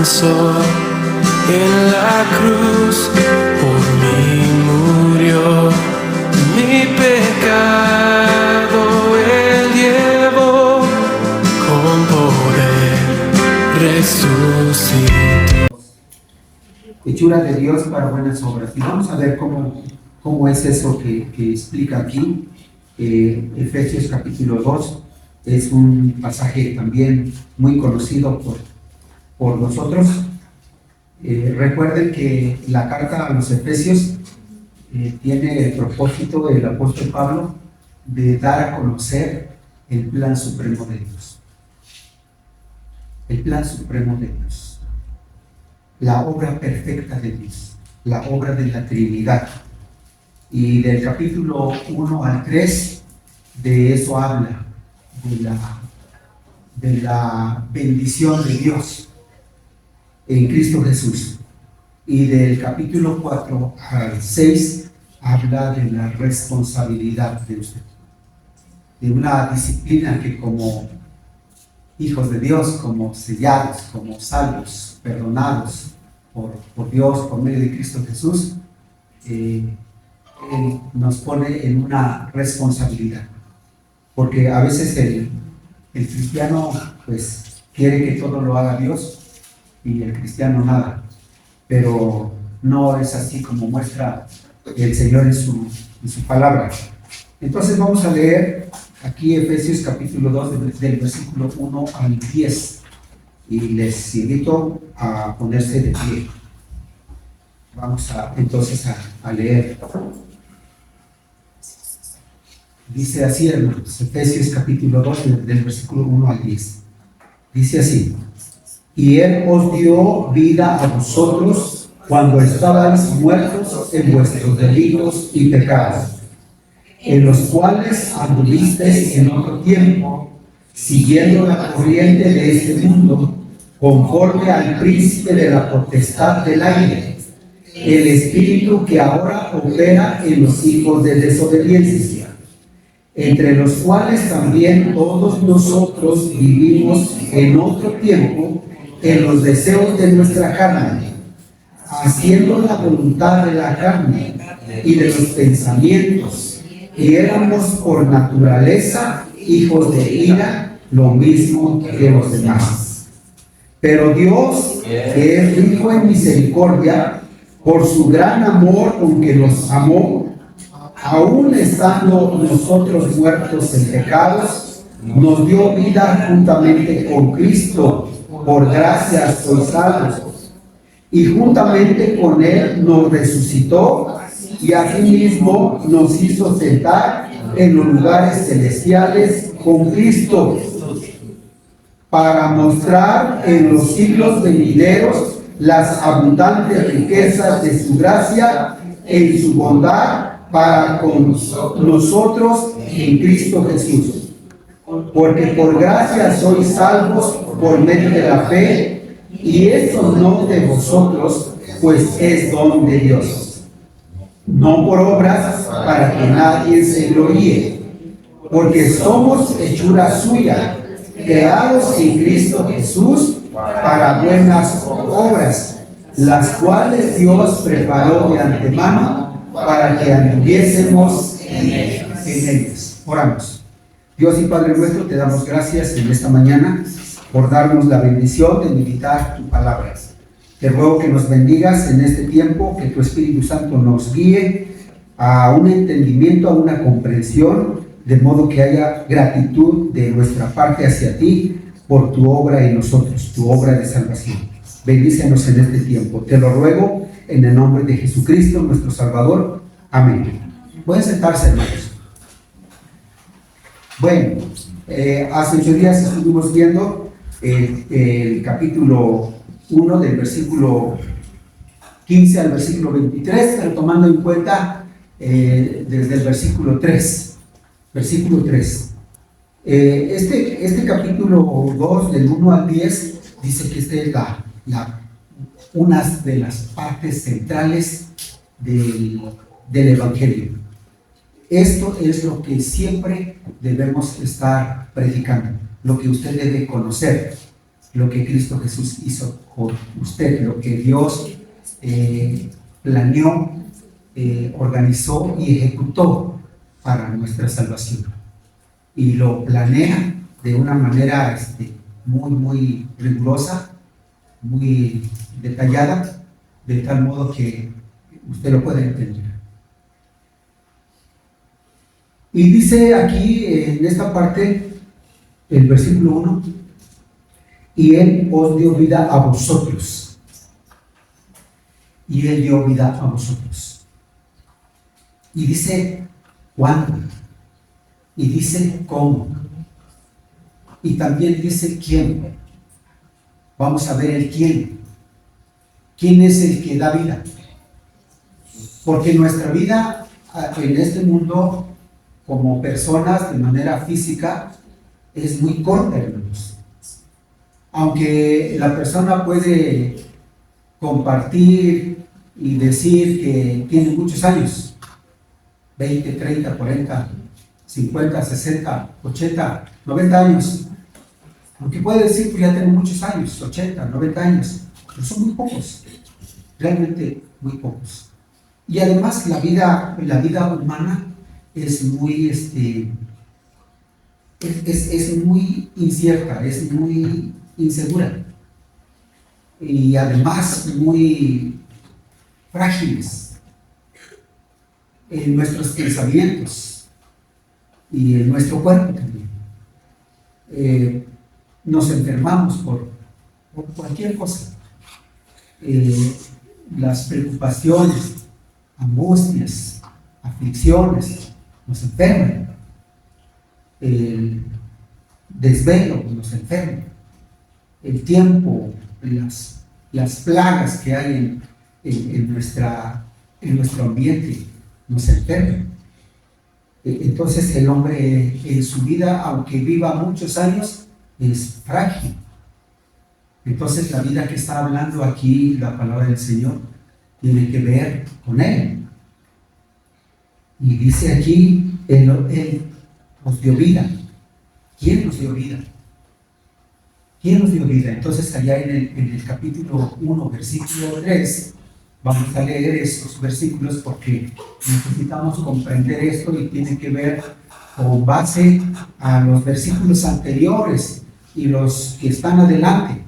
alcanzó, en la cruz por mí murió, mi pecado él llevó, con poder resucitó. Hechura de Dios para buenas obras. Y vamos a ver cómo es eso que explica aquí. Efesios capítulo 2 es un pasaje también muy conocido por nosotros. Recuerden que la carta a los Efesios tiene el propósito del apóstol Pablo de dar a conocer el plan supremo de Dios. El plan supremo de Dios. La obra perfecta de Dios. La obra de la Trinidad. Y del capítulo 1 al 3, de eso habla, de la bendición de Dios en Cristo Jesús. Y del capítulo 4 al 6 habla de la responsabilidad de usted, de una disciplina que como hijos de Dios, como sellados, como salvos, perdonados por Dios por medio de Cristo Jesús, Él nos pone en una responsabilidad, porque a veces el cristiano pues quiere que todo lo haga Dios y el cristiano nada, pero no es así como muestra el Señor en su palabra. Entonces vamos a leer aquí Efesios capítulo 2 del versículo 1 al 10 y les invito a ponerse de pie. Vamos entonces a leer. Dice así, hermanos, Efesios capítulo 2 del versículo 1 al 10. Dice así: y Él os dio vida a vosotros cuando estabais muertos en vuestros delitos y pecados, en los cuales anduvisteis en otro tiempo, siguiendo la corriente de este mundo, conforme al príncipe de la potestad del aire, el espíritu que ahora opera en los hijos de desobediencia, entre los cuales también todos nosotros vivimos en otro tiempo en los deseos de nuestra carne, haciendo la voluntad de la carne y de los pensamientos, y éramos por naturaleza hijos de ira, lo mismo que los demás. Pero Dios, que es rico en misericordia, por su gran amor con que nos amó, aun estando nosotros muertos en pecados, nos dio vida juntamente con Cristo. Por gracia sois salvos. Y juntamente con Él nos resucitó y asimismo nos hizo sentar en los lugares celestiales con Cristo, para mostrar en los siglos venideros las abundantes riquezas de su gracia en su bondad para con nosotros en Cristo Jesús. Porque por gracia sois salvos por medio de la fe, y esto no de vosotros, pues es don de Dios, no por obras, para que nadie se gloríe, porque somos hechura suya, creados en Cristo Jesús para buenas obras, las cuales Dios preparó de antemano para que anduviésemos en ellas. Oramos. Dios y Padre nuestro, te damos gracias en esta mañana por darnos la bendición de meditar tu palabra. Te ruego que nos bendigas en este tiempo, que tu Espíritu Santo nos guíe a un entendimiento, a una comprensión, de modo que haya gratitud de nuestra parte hacia ti por tu obra en nosotros, tu obra de salvación. Bendícenos en este tiempo. Te lo ruego en el nombre de Jesucristo, nuestro Salvador. Amén. Pueden sentarse, hermanos. Bueno, hace 8 días estuvimos viendo el capítulo 1 del versículo 15 al versículo 23, pero tomando en cuenta desde el versículo 3. Versículo 3. Este capítulo 2, del 1 al 10, dice que esta es una de las partes centrales del Evangelio. Esto es lo que siempre debemos estar predicando, lo que usted debe conocer. lo que Cristo Jesús hizo por usted, lo que Dios planeó, organizó y ejecutó para nuestra salvación. Y lo planea de una manera muy rigurosa, muy detallada, de tal modo que usted lo puede entender. Y dice aquí en esta parte, el versículo 1, y Él os dio vida a vosotros. Y Él dio vida a vosotros. Y dice cuándo. Y dice cómo. Y también dice quién. Vamos a ver el quién. ¿Quién es el que da vida? Porque nuestra vida en este mundo, como personas de manera física, es muy corta, hermanos. Aunque la persona puede compartir y decir que tiene muchos años, 20, 30, 40, 50, 60, 80, 90 años, aunque puede decir que ya tengo muchos años, 80, 90 años, pero son muy pocos, realmente muy pocos. Y además la vida humana es muy, es muy incierta, es muy insegura y además muy frágiles en nuestros pensamientos y en nuestro cuerpo también. Nos enfermamos por cualquier cosa. Las preocupaciones, angustias, aflicciones nos enferman. El desvelo nos enferma. El tiempo, las plagas que hay en nuestro ambiente nos enferman. Entonces el hombre en su vida, aunque viva muchos años, es frágil. Entonces la vida que está hablando aquí la palabra del Señor tiene que ver con Él. Y dice aquí, Él nos dio vida. ¿Quién nos dio vida? ¿Quién nos dio vida? Entonces allá en el capítulo 1, versículo 3, vamos a leer estos versículos porque necesitamos comprender esto y tiene que ver con base a los versículos anteriores y los que están adelante.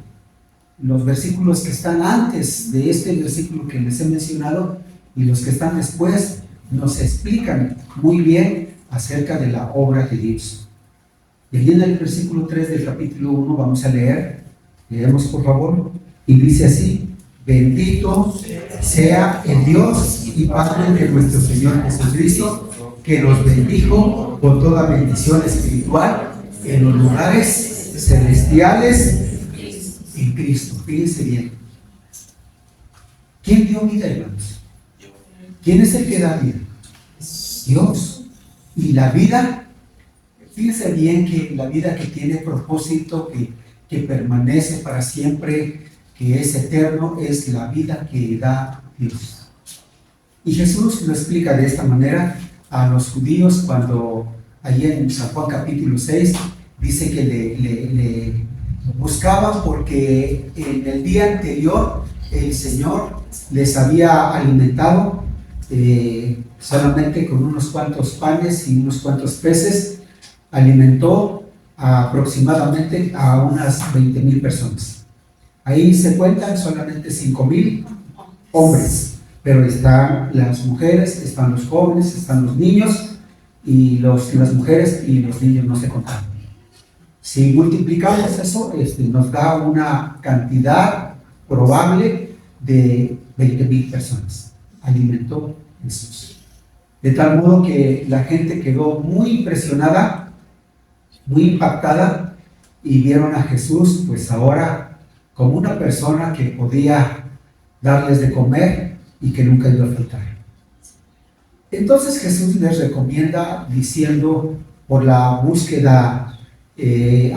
Los versículos que están antes de este versículo que les he mencionado y los que están después nos explican muy bien acerca de la obra de Dios. Y allí en el versículo 3 del capítulo 1 vamos a leer, leemos por favor, y dice así: bendito sea el Dios y Padre de nuestro Señor Jesucristo, que nos bendijo con toda bendición espiritual en los lugares celestiales en Cristo. Fíjense bien. ¿Quién dio vida, hermanos? ¿Quién es el que da vida? Dios. Y la vida, fíjense bien que la vida que tiene propósito, que permanece para siempre, que es eterno, es la vida que da Dios. Y Jesús lo explica de esta manera a los judíos cuando allí en San Juan capítulo 6 dice que le buscaban porque en el día anterior el Señor les había alimentado solamente con unos cuantos panes y unos cuantos peces. Alimentó aproximadamente a unas 20,000 personas. Ahí se cuentan solamente 5,000 hombres, pero están las mujeres, están los jóvenes, están los niños, y las mujeres y los niños no se contan. Si multiplicamos eso, nos da una cantidad probable de 20,000 personas. Alimentó Jesús. De tal modo que la gente quedó muy impresionada, muy impactada, y vieron a Jesús, pues ahora, como una persona que podía darles de comer y que nunca iba a faltar. Entonces Jesús les recomienda diciendo, por la búsqueda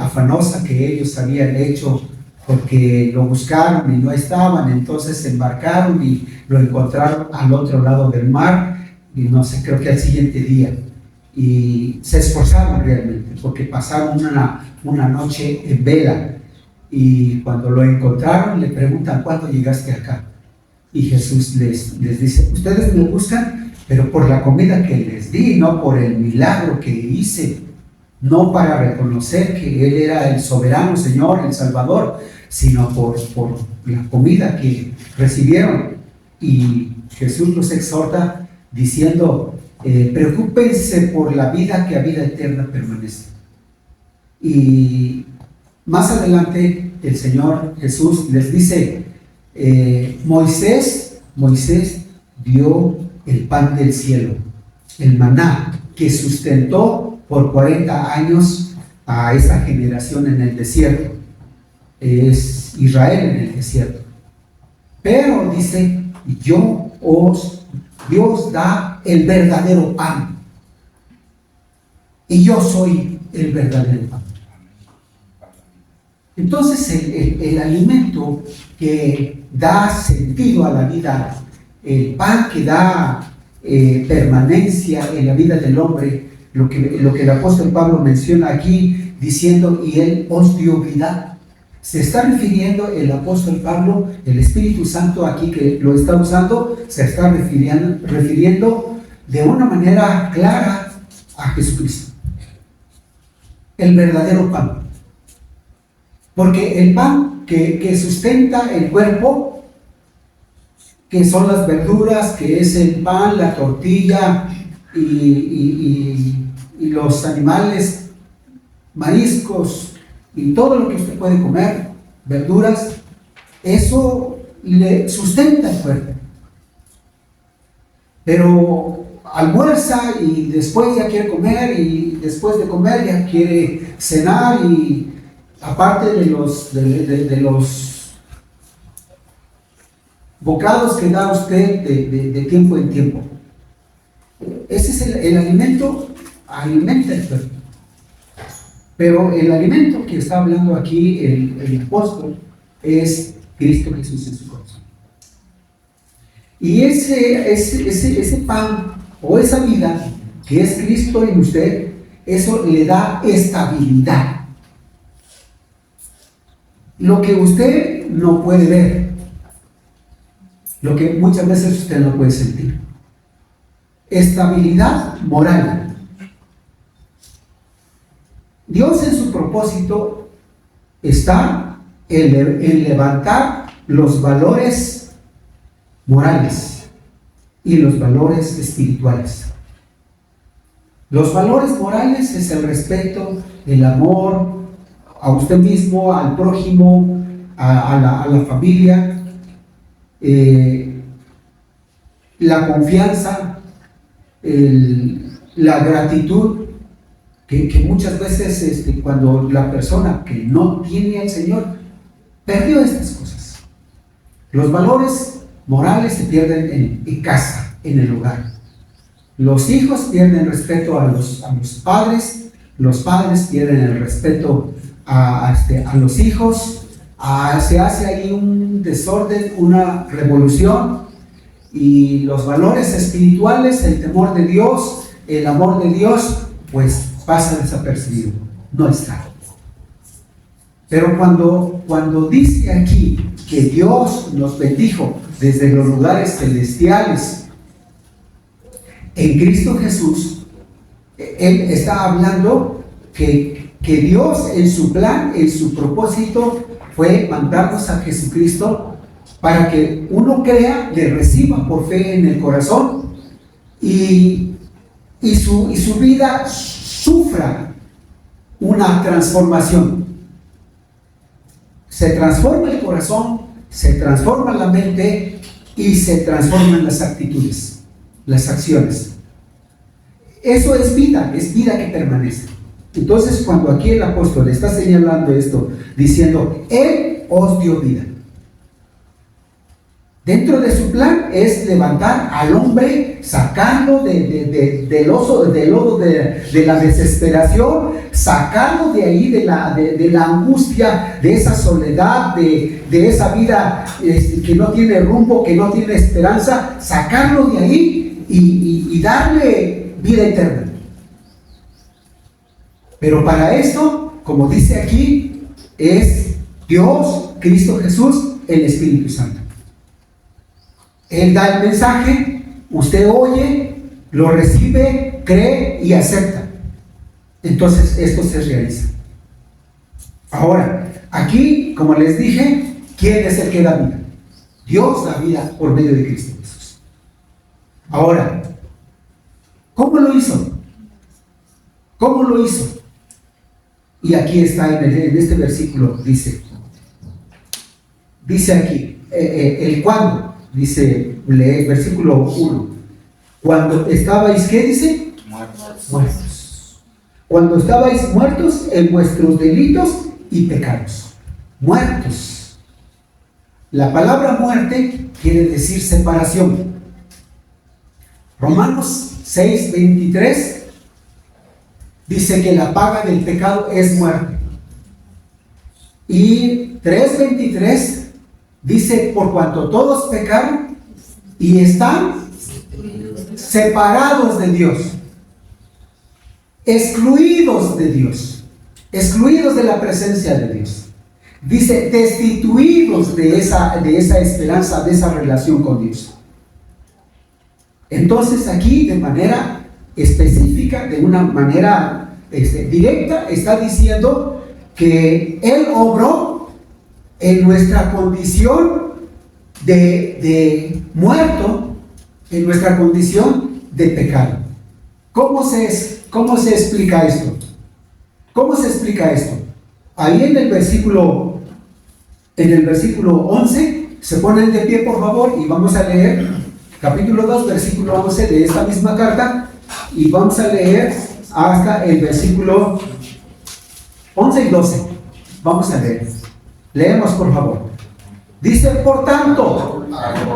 afanosa que ellos habían hecho, porque lo buscaron y no estaban, entonces se embarcaron y lo encontraron al otro lado del mar, y no sé, creo que al siguiente día, y se esforzaron realmente, porque pasaron una noche en vela, y cuando lo encontraron le preguntan: ¿cuándo llegaste acá? Y Jesús les dice: ustedes me buscan, pero por la comida que les di, no por el milagro que hice, no para reconocer que Él era el soberano Señor, el Salvador, sino por la comida que recibieron. Y Jesús los exhorta diciendo: preocúpense por la vida, que a vida eterna permanece. Y más adelante el Señor Jesús les dice: Moisés dio el pan del cielo, el maná, que sustentó por 40 años a esa generación en el desierto. Es Israel en el desierto. Pero dice: Dios da el verdadero pan, y yo soy el verdadero pan. Entonces el alimento que da sentido a la vida, el pan que da permanencia en la vida del hombre, lo que el apóstol Pablo menciona aquí diciendo: y Él os dio vida. Se está refiriendo el apóstol Pablo, el Espíritu Santo aquí que lo está usando, se está refiriendo de una manera clara a Jesucristo, el verdadero pan. Porque el pan que sustenta el cuerpo, que son las verduras, que es el pan, la tortilla y los animales, mariscos y todo lo que usted puede comer, verduras, eso le sustenta el cuerpo. Pero almuerza y después ya quiere comer, y después de comer ya quiere cenar, y aparte de los bocados que da usted de tiempo en tiempo. Ese es el alimento, alimenta el cuerpo. Pero el alimento que está hablando aquí el apóstol es Cristo Jesús en su corazón. Y ese pan o esa vida que es Cristo en usted, eso le da estabilidad. Lo que usted no puede ver, lo que muchas veces usted no puede sentir. Estabilidad moral. Dios en su propósito está en levantar los valores morales y los valores espirituales. Los valores morales es el respeto, el amor a usted mismo, al prójimo, a la familia, la confianza, la gratitud, que muchas veces cuando la persona que no tiene al Señor perdió estas cosas. Los valores morales se pierden en casa, en el hogar. Los hijos pierden respeto a los padres, los padres pierden el respeto a los hijos, se hace ahí un desorden, una revolución, y los valores espirituales, el temor de Dios, el amor de Dios, pues pasa desapercibido, no está. Pero cuando dice aquí que Dios nos bendijo desde los lugares celestiales en Cristo Jesús, Él está hablando que Dios en su plan, en su propósito, fue mandarnos a Jesucristo para que uno crea, le reciba por fe en el corazón, y su vida sufra una transformación. Se transforma el corazón, se transforma la mente y se transforman las actitudes, las acciones. Eso es vida que permanece. Entonces, cuando aquí el apóstol está señalando esto, diciendo: Él os dio vida, dentro de su plan es levantar al hombre, sacarlo del lodo de la desesperación, sacarlo de ahí, de la angustia, de esa soledad, de esa vida que no tiene rumbo, que no tiene esperanza, sacarlo de ahí y darle vida eterna. Pero para esto, como dice aquí, es Dios, Cristo Jesús, el Espíritu Santo. Él da el mensaje, usted oye, lo recibe, cree y acepta. Entonces esto se realiza. Ahora, aquí, como les dije, ¿quién es el que da vida? Dios da vida por medio de Cristo Jesús. Ahora, ¿cómo lo hizo? ¿Cómo lo hizo? Y aquí está en este versículo, dice aquí, el cuándo, dice, lee versículo 1. Cuando estabais, ¿qué dice? Muertos. Cuando estabais muertos en vuestros delitos y pecados. Muertos. La palabra muerte quiere decir separación. Romanos 6:23 dice que la paga del pecado es muerte. Y 3:23 dice, por cuanto todos pecaron y están separados de Dios, excluidos de Dios, excluidos de la presencia de Dios. Dice, destituidos de esa esperanza, de esa relación con Dios. Entonces aquí, de manera específica, de una manera directa, está diciendo que Él obró en nuestra condición de muerto, en nuestra condición de pecado. ¿Cómo se explica esto? ¿Cómo se explica esto? Ahí en el versículo 11, se ponen de pie por favor y vamos a leer capítulo 2, versículo 11 de esta misma carta, y vamos a leer hasta el versículo 11 y 12. Vamos a leer. Leemos por favor. Dice, por tanto,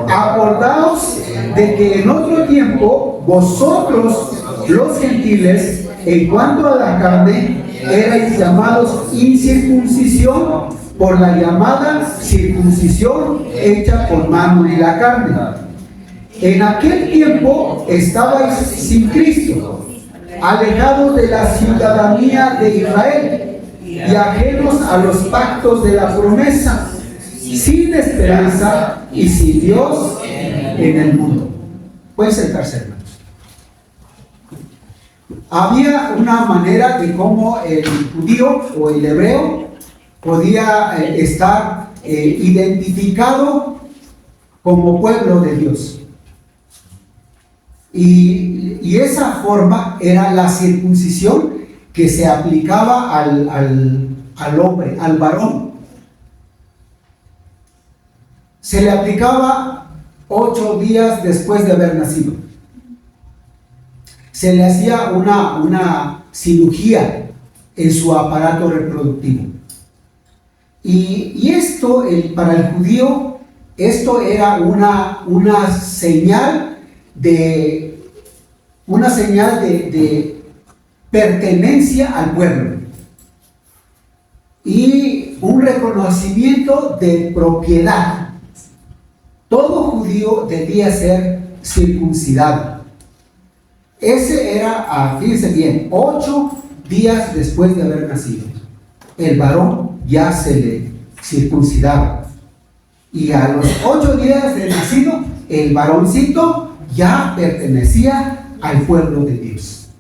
acordaos de que en otro tiempo vosotros, los gentiles, en cuanto a la carne, erais llamados incircuncisión por la llamada circuncisión hecha por mano en la carne. En aquel tiempo estabais sin Cristo, alejados de la ciudadanía de Israel y ajenos a los pactos de la promesa, sin esperanza y sin Dios en el mundo. Pueden sentarse, hermanos. Había una manera de cómo el judío o el hebreo podía estar identificado como pueblo de Dios. Y esa forma era la circuncisión que se aplicaba al hombre, al varón. Se le aplicaba 8 días después de haber nacido. Se le hacía una cirugía en su aparato reproductivo. Y esto, para el judío, esto era una señal de pertenencia al pueblo y un reconocimiento de propiedad. Todo judío debía ser circuncidado. Ese era, fíjense bien, 8 días después de haber nacido. El varón ya se le circuncidaba. Y a los 8 días de nacido, el varoncito ya pertenecía al pueblo de Dios.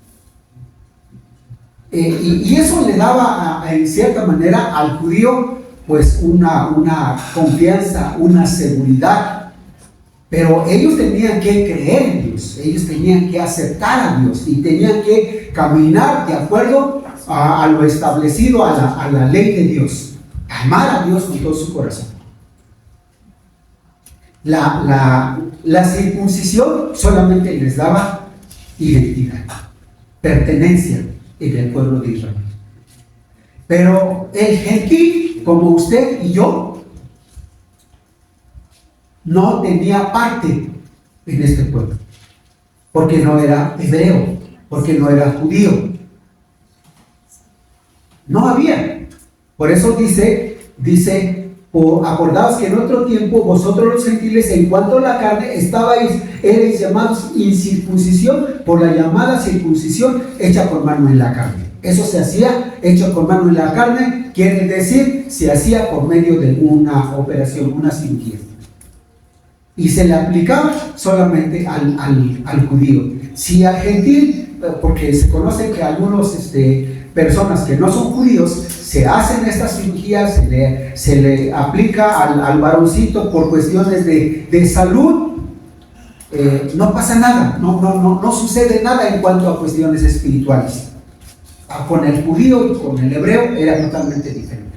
Y eso le daba, en cierta manera, al judío, pues una confianza, una seguridad. Pero ellos tenían que creer en Dios, ellos tenían que aceptar a Dios y tenían que caminar de acuerdo a lo establecido, a la ley de Dios. Amar a Dios con todo su corazón. La circuncisión solamente les daba identidad, pertenencia en el pueblo de Israel. Pero el gentil, como usted y yo, no tenía parte en este pueblo, porque no era hebreo, porque no era judío. No había. Por eso dice, acordaos que en otro tiempo vosotros los gentiles, en cuanto a la carne, erais llamados incircuncisión por la llamada circuncisión hecha por mano en la carne. Eso se hacía hecho con mano en la carne, quiere decir, se hacía por medio de una operación, una cirugía. Y se le aplicaba solamente al judío. Si al gentil, porque se conoce que algunos personas que no son judíos se hacen esta cirugía, se le aplica al varoncito por cuestiones de salud, no pasa nada, no sucede nada en cuanto a cuestiones espirituales. Con el judío y con el hebreo era totalmente diferente.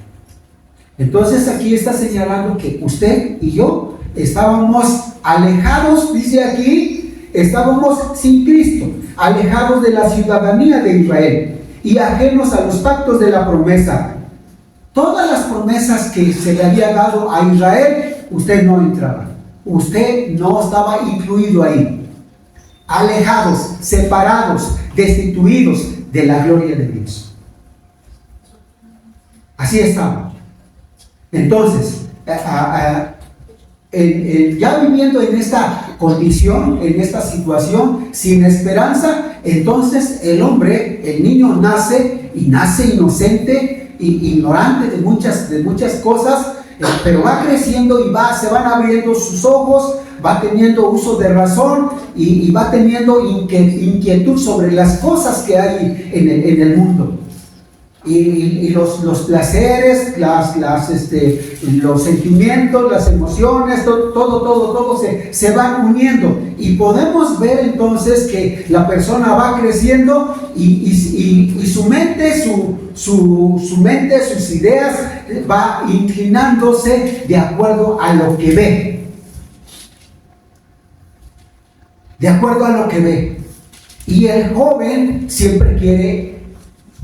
Entonces aquí está señalando que usted y yo estábamos alejados, dice aquí, estábamos sin Cristo, alejados de la ciudadanía de Israel y ajenos a los pactos de la promesa. Todas las promesas que se le había dado a Israel, usted no entraba, usted no estaba incluido ahí. Alejados, separados, destituidos de la gloria de Dios. Así estaba. Entonces, ya viviendo en esta condición, en esta situación, sin esperanza, entonces el hombre, el niño nace inocente, ignorante de muchas cosas, pero va creciendo y se van abriendo sus ojos, va teniendo uso de razón y va teniendo inquietud sobre las cosas que hay en el mundo. Y los placeres, los sentimientos, las emociones, todo se van uniendo. Y podemos ver entonces que la persona va creciendo y su mente, sus ideas va inclinándose de acuerdo a lo que ve. De acuerdo a lo que ve. Y el joven siempre quiere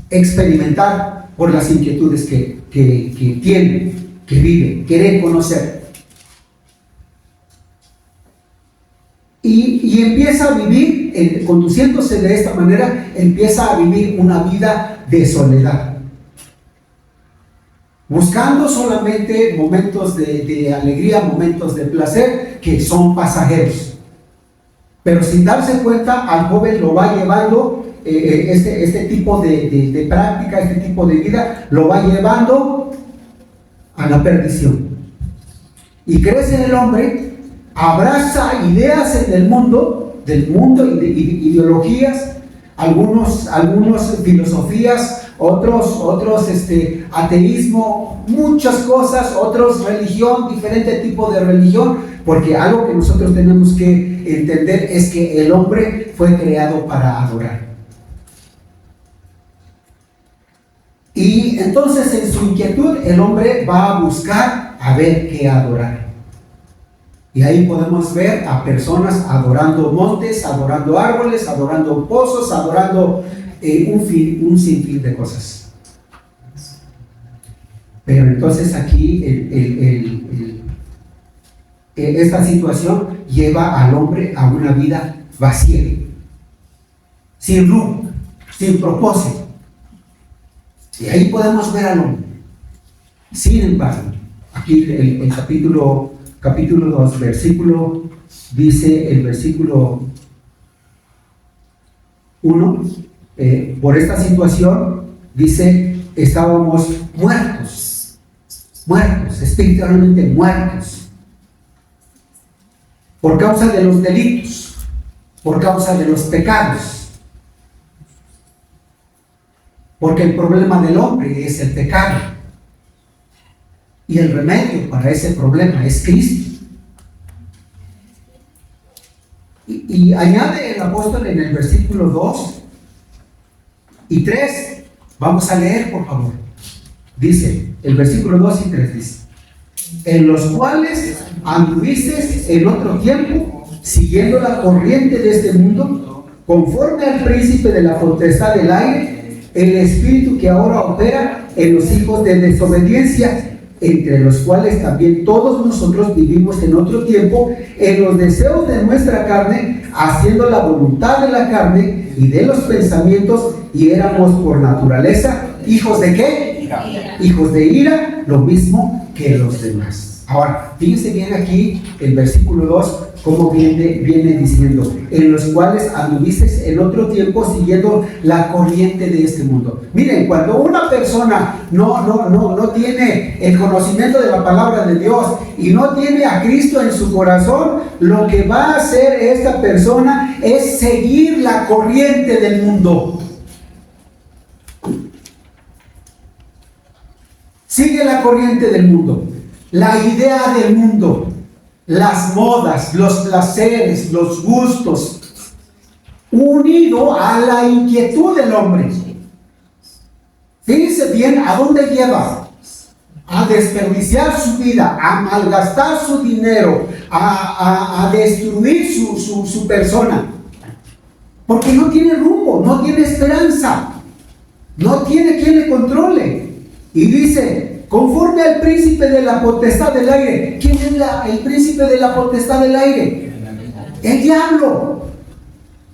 experimentar por las inquietudes que tiene, que vive, quiere conocer. Y empieza a vivir, conduciéndose de esta manera, empieza a vivir una vida de soledad. Buscando solamente momentos de alegría, momentos de placer que son pasajeros. Pero sin darse cuenta, al joven lo va llevando, este tipo de práctica, este tipo de vida, lo va llevando a la perdición. Y crece el hombre, abraza ideas en el mundo, del mundo y de ideologías, algunos filosofías, otros ateísmo, muchas cosas, otros religión, diferente tipo de religión, porque algo que nosotros tenemos que entender es que el hombre fue creado para adorar. Y entonces en su inquietud el hombre va a buscar a ver qué adorar. Y ahí podemos ver a personas adorando montes, adorando árboles, adorando pozos, adorando un sinfín de cosas. Pero entonces aquí esta situación lleva al hombre a una vida vacía, sin rumbo, sin propósito. Y ahí podemos ver al hombre. Sin embargo, aquí el capítulo 2, versículo, dice el versículo 1, por esta situación, dice, estábamos muertos, espiritualmente muertos, por causa de los delitos, por causa de los pecados. Porque el problema del hombre es el pecado. Y el remedio para ese problema es Cristo. Y añade el apóstol en el versículo 2 y 3. Vamos a leer, por favor. Dice, el versículo 2 y 3 dice: en los cuales anduvisteis en otro tiempo, siguiendo la corriente de este mundo, conforme al príncipe de la potestad del aire, el espíritu que ahora opera en los hijos de desobediencia, entre los cuales también todos nosotros vivimos en otro tiempo, en los deseos de nuestra carne, haciendo la voluntad de la carne y de los pensamientos, y éramos por naturaleza hijos de ¿qué? Hijos de ira, lo mismo que los demás. Ahora, fíjense bien aquí el versículo 2, cómo viene diciendo, en los cuales anduvisteis en otro tiempo siguiendo la corriente de este mundo. Miren, cuando una persona no tiene el conocimiento de la palabra de Dios y no tiene a Cristo en su corazón, lo que va a hacer esta persona es seguir la corriente del mundo. Sigue la corriente del mundo, la idea del mundo, las modas, los placeres, los gustos, unido a la inquietud del hombre. Fíjense bien a dónde lleva: a desperdiciar su vida, a malgastar su dinero, a destruir su persona, porque no tiene rumbo, no tiene esperanza, no tiene quien le controle. Y dice, conforme al príncipe de la potestad del aire. ¿Quién es el príncipe de la potestad del aire? El diablo.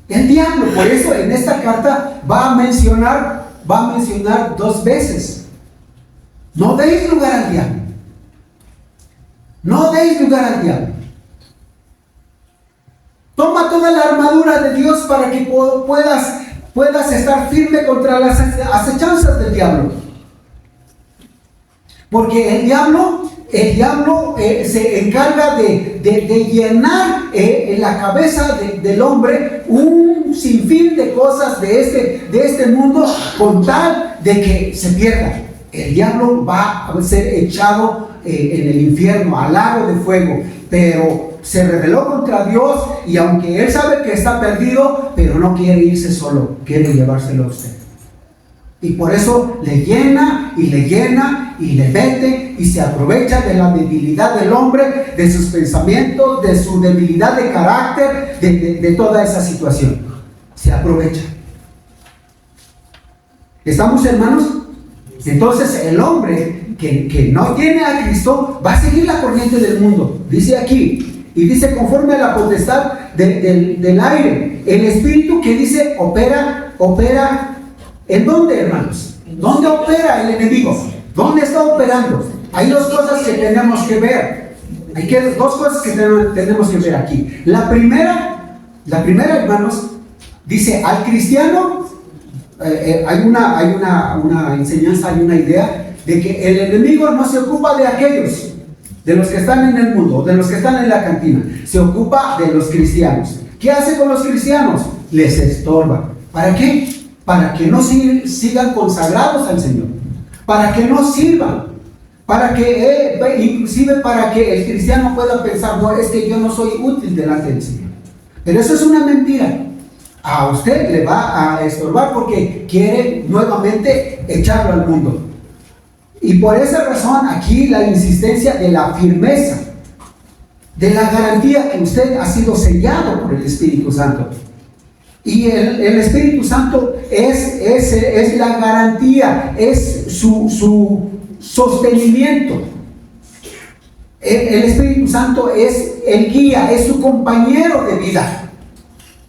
El diablo. Por eso en esta carta va a mencionar 2 veces. No deis lugar al diablo. No deis lugar al diablo. Toma toda la armadura de Dios para que puedas estar firme contra las acechanzas del diablo. Porque el diablo se encarga de llenar en la cabeza del hombre un sinfín de cosas de este mundo, con tal de que se pierda. El diablo va a ser echado en el infierno, al lago de fuego, pero se rebeló contra Dios, y aunque él sabe que está perdido, pero no quiere irse solo, quiere llevárselo a usted. Y por eso le llena y le mete y se aprovecha de la debilidad del hombre, de sus pensamientos, de su debilidad de carácter, de toda esa situación. Se aprovecha. ¿Estamos, hermanos? Entonces el hombre que no tiene a Cristo va a seguir la corriente del mundo. Dice aquí, y dice conforme a la potestad del aire. El espíritu que dice opera. ¿En dónde, hermanos? ¿Dónde opera el enemigo? ¿Dónde está operando? Hay 2 cosas que tenemos que ver. Hay 2 cosas que tenemos que ver aquí. La primera, hermanos, dice al cristiano. Hay una enseñanza, hay una idea de que el enemigo no se ocupa de aquellos, de los que están en el mundo, de los que están en la cantina. Se ocupa de los cristianos. ¿Qué hace con los cristianos? Les estorba. ¿Para qué? Para que no sigan consagrados al Señor, para que no sirvan, inclusive para que el cristiano pueda pensar, no, es que yo no soy útil delante del Señor. Pero eso es una mentira. A usted le va a estorbar porque quiere nuevamente echarlo al mundo. Y por esa razón aquí la insistencia de la firmeza, de la garantía que usted ha sido sellado por el Espíritu Santo. Y el Espíritu Santo es la garantía, es su sostenimiento. El Espíritu Santo es el guía, es su compañero de vida,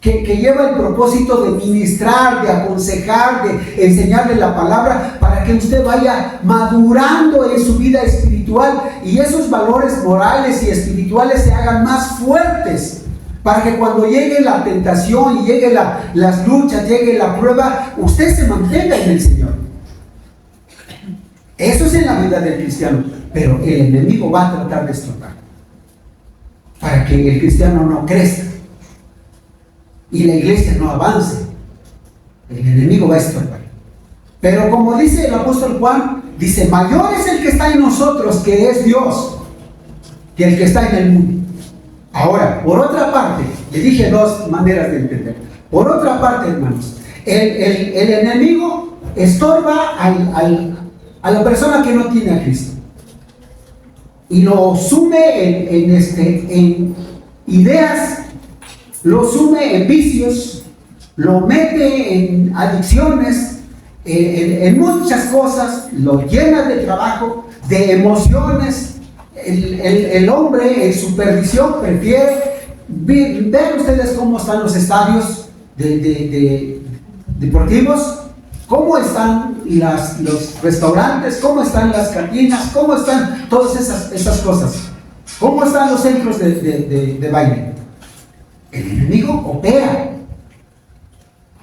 que lleva el propósito de ministrar, de aconsejar, de enseñarle la palabra, para que usted vaya madurando en su vida espiritual y esos valores morales y espirituales se hagan más fuertes, para que cuando llegue la tentación y llegue las luchas, llegue la prueba, usted se mantenga en el Señor. Eso es en la vida del cristiano, pero el enemigo va a tratar de estorbar para que el cristiano no crezca y la iglesia no avance. El enemigo va a estorbar. Pero como dice el apóstol Juan, dice, mayor es el que está en nosotros, que es Dios, que el que está en el mundo. Ahora, por otra parte, le dije 2 maneras de entender. Por otra parte, hermanos, el enemigo estorba a la persona que no tiene a Cristo y lo sume en ideas, lo sume en vicios, lo mete en adicciones, en muchas cosas, lo llena de trabajo, de emociones. El hombre en su perdición prefiere ver ustedes cómo están los estadios deportivos, cómo están los restaurantes? ¿Cómo están las cantinas? ¿Cómo están todas esas cosas? ¿Cómo están los centros de baile? El enemigo opera,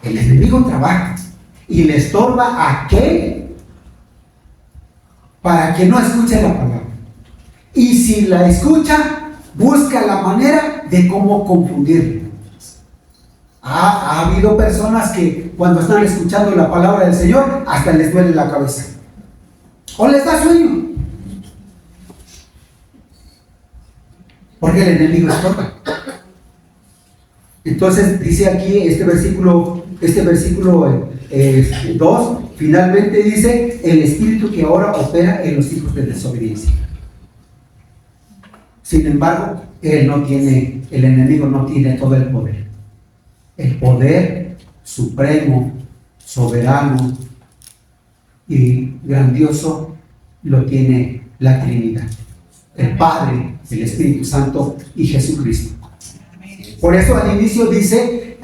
el enemigo trabaja y le estorba a aquel para que no escuche la palabra. Y si la escucha, busca la manera de cómo confundirlo. Ha habido personas que cuando están escuchando la palabra del Señor, hasta les duele la cabeza. O les da sueño. Porque el enemigo estorba. Entonces dice aquí este versículo 2, finalmente dice, el espíritu que ahora opera en los hijos de desobediencia. Sin embargo, el enemigo no tiene todo el poder. El poder supremo, soberano y grandioso lo tiene la Trinidad, el Padre, el Espíritu Santo y Jesucristo. Por eso al inicio dice,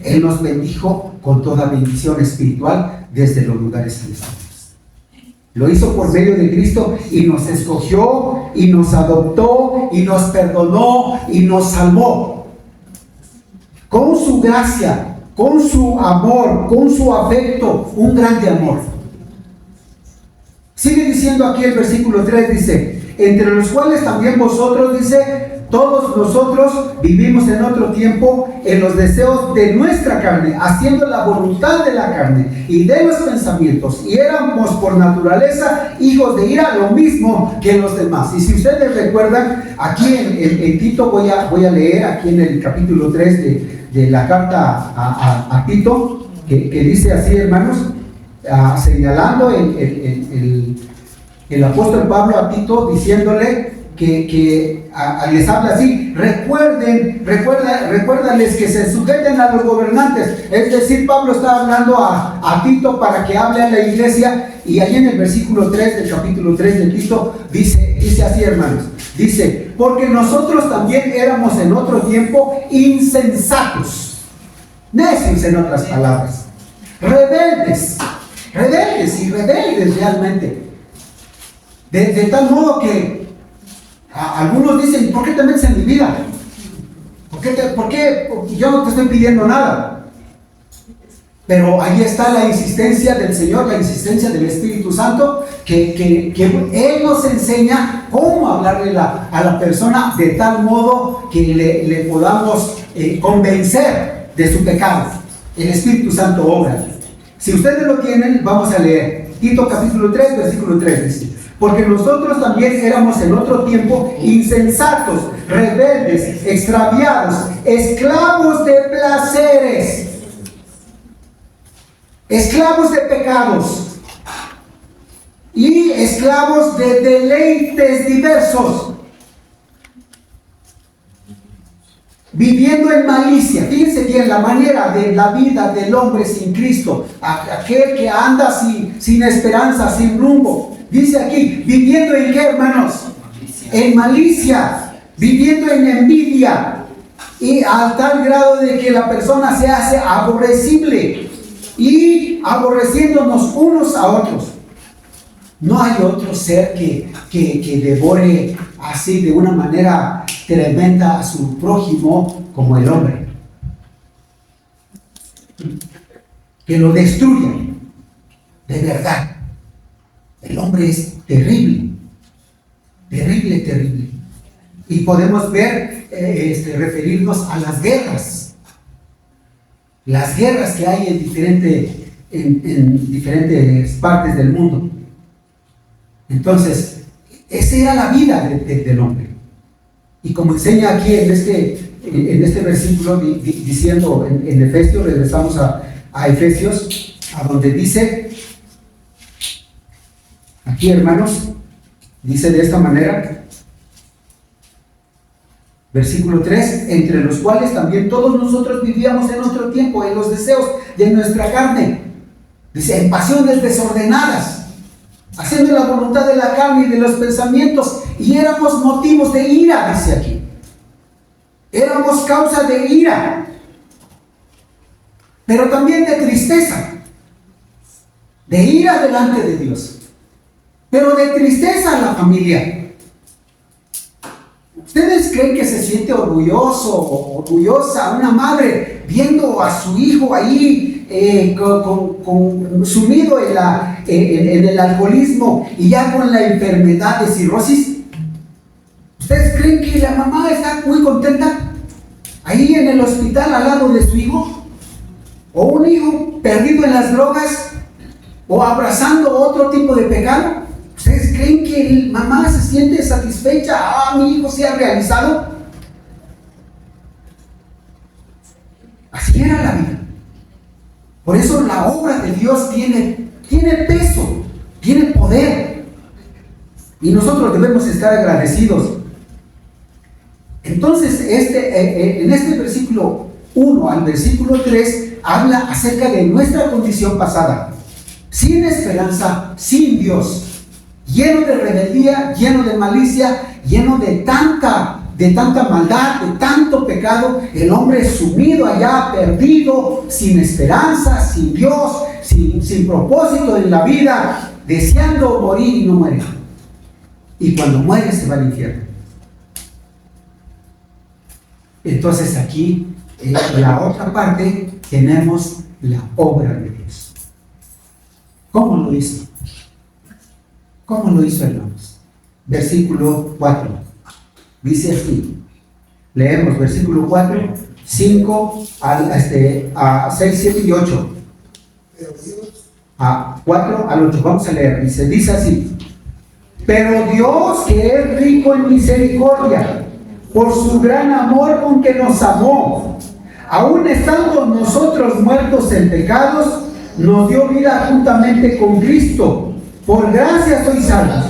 Él nos bendijo con toda bendición espiritual desde los lugares celestiales. Lo hizo por medio de Cristo y nos escogió y nos adoptó y nos perdonó y nos salvó. Con su gracia, con su amor, con su afecto, un grande amor. Sigue diciendo aquí el versículo 3, dice, entre los cuales también vosotros, dice, todos nosotros vivimos en otro tiempo en los deseos de nuestra carne, haciendo la voluntad de la carne y de los pensamientos, y éramos por naturaleza hijos de ira, lo mismo que los demás. Y si ustedes recuerdan, aquí en Tito, voy a leer aquí en el capítulo 3 de la carta a Tito, que dice así, hermanos, señalando el apóstol Pablo a Tito, diciéndole que les habla así: recuérdales que se sujeten a los gobernantes. Es decir, Pablo está hablando a Tito para que hable a la iglesia, y allí en el versículo 3 del capítulo 3 de Tito dice así, hermanos, dice, porque nosotros también éramos en otro tiempo insensatos, necios en otras palabras, rebeldes realmente, de tal modo que algunos dicen, ¿por qué te metes en mi vida? ¿Por qué? Porque yo no te estoy pidiendo nada. Pero ahí está la insistencia del Señor, la insistencia del Espíritu Santo, que Él nos enseña cómo hablarle a la persona de tal modo que le podamos convencer de su pecado. El Espíritu Santo obra. Si ustedes lo tienen, vamos a leer Tito capítulo 3, versículo 3, dice: porque nosotros también éramos en otro tiempo insensatos, rebeldes, extraviados, esclavos de placeres, esclavos de pecados y esclavos de deleites diversos, viviendo en malicia. Fíjense bien la manera de la vida del hombre sin Cristo, aquel que anda sin esperanza, sin rumbo. Dice aquí, ¿viviendo en qué, hermanos? En malicia, viviendo en envidia, y al tal grado de que la persona se hace aborrecible y aborreciéndonos unos a otros. No hay otro ser que devore así de una manera tremenda a su prójimo como el hombre, que lo destruya de verdad. El hombre es terrible. Y podemos ver, referirnos a las guerras que hay en diferentes partes del mundo. Entonces, esa era la vida del hombre. Y como enseña aquí en este versículo, diciendo en Efesios, regresamos a Efesios, a donde dice, aquí, hermanos, dice de esta manera, versículo 3, entre los cuales también todos nosotros vivíamos en otro tiempo, en los deseos de nuestra carne, dice, en pasiones desordenadas, haciendo la voluntad de la carne y de los pensamientos, y éramos motivos de ira, dice aquí, éramos causa de ira, pero también de tristeza. de ira delante de Dios, pero de tristeza a la familia. ¿Ustedes creen que se siente orgulloso o orgullosa una madre viendo a su hijo ahí sumido en el alcoholismo y ya con la enfermedad de cirrosis? ¿Ustedes creen que la mamá está muy contenta ahí en el hospital al lado de su hijo? ¿O un hijo perdido en las drogas? ¿O abrazando otro tipo de pecado? ¿Ustedes creen que la mamá se siente satisfecha? Mi hijo se ha realizado. Así era la vida. Por eso la obra de Dios tiene peso, tiene poder. Y nosotros debemos estar agradecidos. Entonces, en este versículo 1 al versículo 3 habla acerca de nuestra condición pasada. Sin esperanza, sin Dios. Lleno de rebeldía, lleno de malicia, lleno de tanta maldad, de tanto pecado, el hombre sumido allá, perdido, sin esperanza, sin Dios, sin propósito en la vida, deseando morir y no muere. Y cuando muere se va al infierno. Entonces aquí, en la otra parte, tenemos la obra de Dios. ¿Cómo lo hizo? ¿Cómo lo hizo, hermanos? Versículo 4. Dice así. Leemos versículo 4, 5 a 6, 7 y 8. A 4 al 8. Vamos a leer. Dice así. Pero Dios, que es rico en misericordia, por su gran amor con que nos amó, aun estando nosotros muertos en pecados, nos dio vida juntamente con Cristo. Por gracia sois salvos.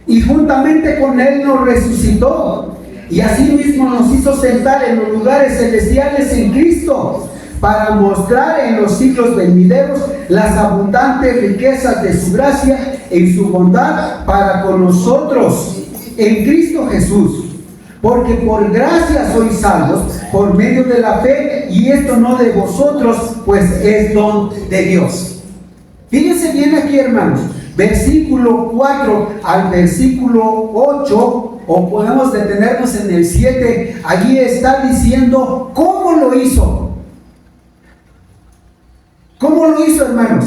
Y juntamente con Él nos resucitó. Y asimismo nos hizo sentar en los lugares celestiales en Cristo, para mostrar en los siglos venideros las abundantes riquezas de su gracia y su bondad para con nosotros en Cristo Jesús. Porque por gracia sois salvos por medio de la fe, y esto no de vosotros, pues es don de Dios. Fíjense bien aquí, hermanos. Versículo 4 al versículo 8, o podemos detenernos en el 7, allí está diciendo cómo lo hizo. ¿Cómo lo hizo, hermanos?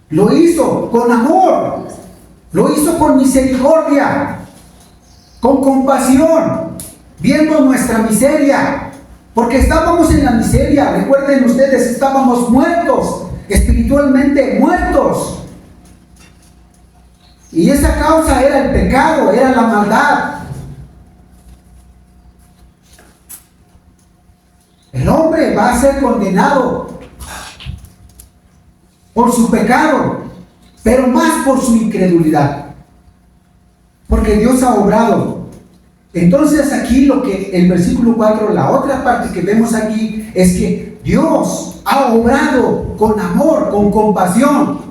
Lo hizo con amor, lo hizo con misericordia, con compasión, viendo nuestra miseria, porque estábamos en la miseria. Recuerden ustedes, estábamos muertos, espiritualmente muertos. Y esa causa era el pecado, era la maldad. El hombre va a ser condenado por su pecado, pero más por su incredulidad, porque Dios ha obrado. Entonces aquí el versículo 4, la otra parte que vemos aquí es que Dios ha obrado con amor, con compasión.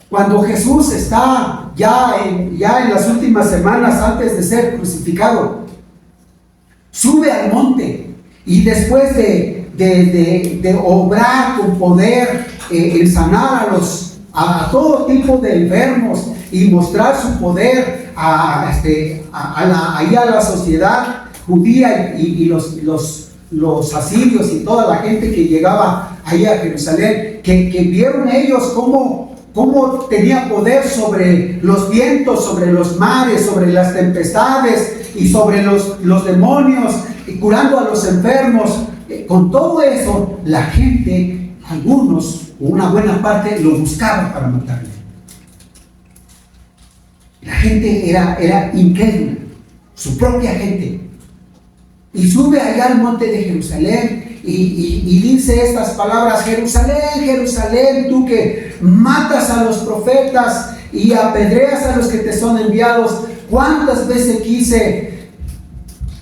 Cuando Jesús está ya en las últimas semanas antes de ser crucificado, sube al monte y después de obrar con poder, en sanar a todo tipo de enfermos y mostrar su poder a la sociedad judía y los asirios y toda la gente que llegaba ahí a Jerusalén, que vieron ellos cómo tenía poder sobre los vientos, sobre los mares, sobre las tempestades y sobre los demonios, y curando a los enfermos. Con todo eso, la gente, algunos, o una buena parte, lo buscaban para matarle. La gente era incrédula, su propia gente. Y sube allá al monte de Jerusalén y dice estas palabras: Jerusalén, Jerusalén, tú que matas a los profetas y apedreas a los que te son enviados, ¿cuántas veces quise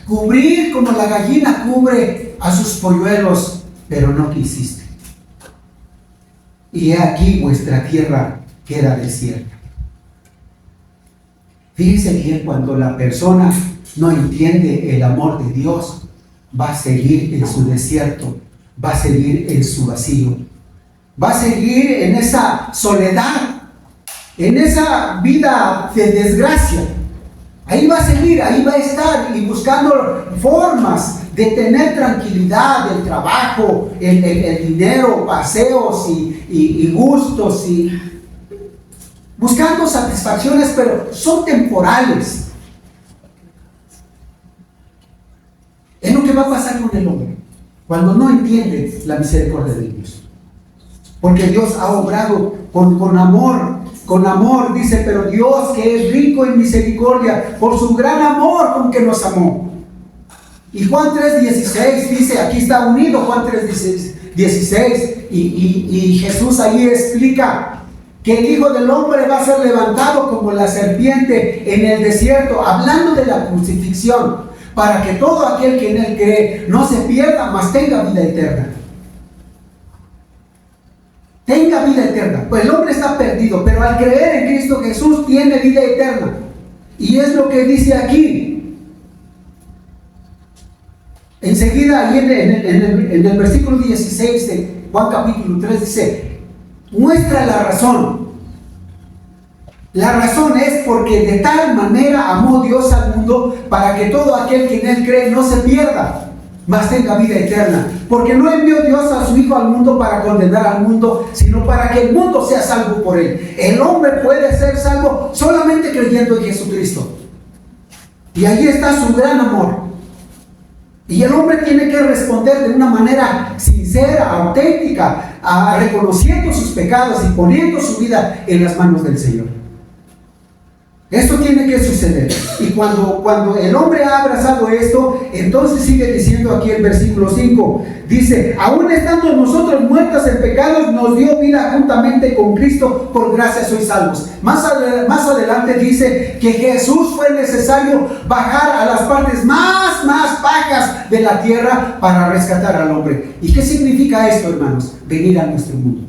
cubrir como la gallina cubre a sus polluelos, pero no quisiste? Y he aquí vuestra tierra queda desierta. Fíjense bien, cuando la persona no entiende el amor de Dios, va a seguir en su desierto, va a seguir en su vacío, va a seguir en esa soledad, en esa vida de desgracia. Ahí va a seguir, ahí va a estar y buscando formas de tener tranquilidad, el trabajo, el dinero, paseos y gustos, y buscando satisfacciones, pero son temporales. Es lo que va a pasar con el hombre cuando no entiende la misericordia de Dios. Porque Dios ha obrado con amor, dice, pero Dios, que es rico en misericordia, por su gran amor con que nos amó. Y Juan 3:16 dice, aquí está unido Juan 3:16, y Jesús ahí explica que el Hijo del Hombre va a ser levantado como la serpiente en el desierto, hablando de la crucifixión, para que todo aquel que en él cree no se pierda, mas tenga vida eterna. Tenga vida eterna. Pues el hombre está perdido, pero al creer en Cristo Jesús tiene vida eterna. Y es lo que dice aquí. Enseguida, ahí en el versículo 16 de Juan capítulo 3 dice, muestra la razón. La razón es porque de tal manera amó Dios al mundo para que todo aquel que en él cree no se pierda, mas tenga vida eterna. Porque no envió Dios a su Hijo al mundo para condenar al mundo, sino para que el mundo sea salvo por él. El hombre puede ser salvo solamente creyendo en Jesucristo. Y allí está su gran amor. Y el hombre tiene que responder de una manera sincera, auténtica, reconociendo sus pecados y poniendo su vida en las manos del Señor. Esto tiene que suceder. Y cuando el hombre ha abrazado esto, entonces sigue diciendo aquí el versículo 5. Dice, aún estando nosotros muertos en pecados, nos dio vida juntamente con Cristo, por gracia sois salvos. Más adelante dice que Jesús fue necesario bajar a las partes más bajas de la tierra para rescatar al hombre. ¿Y qué significa esto, hermanos? Venir a nuestro mundo.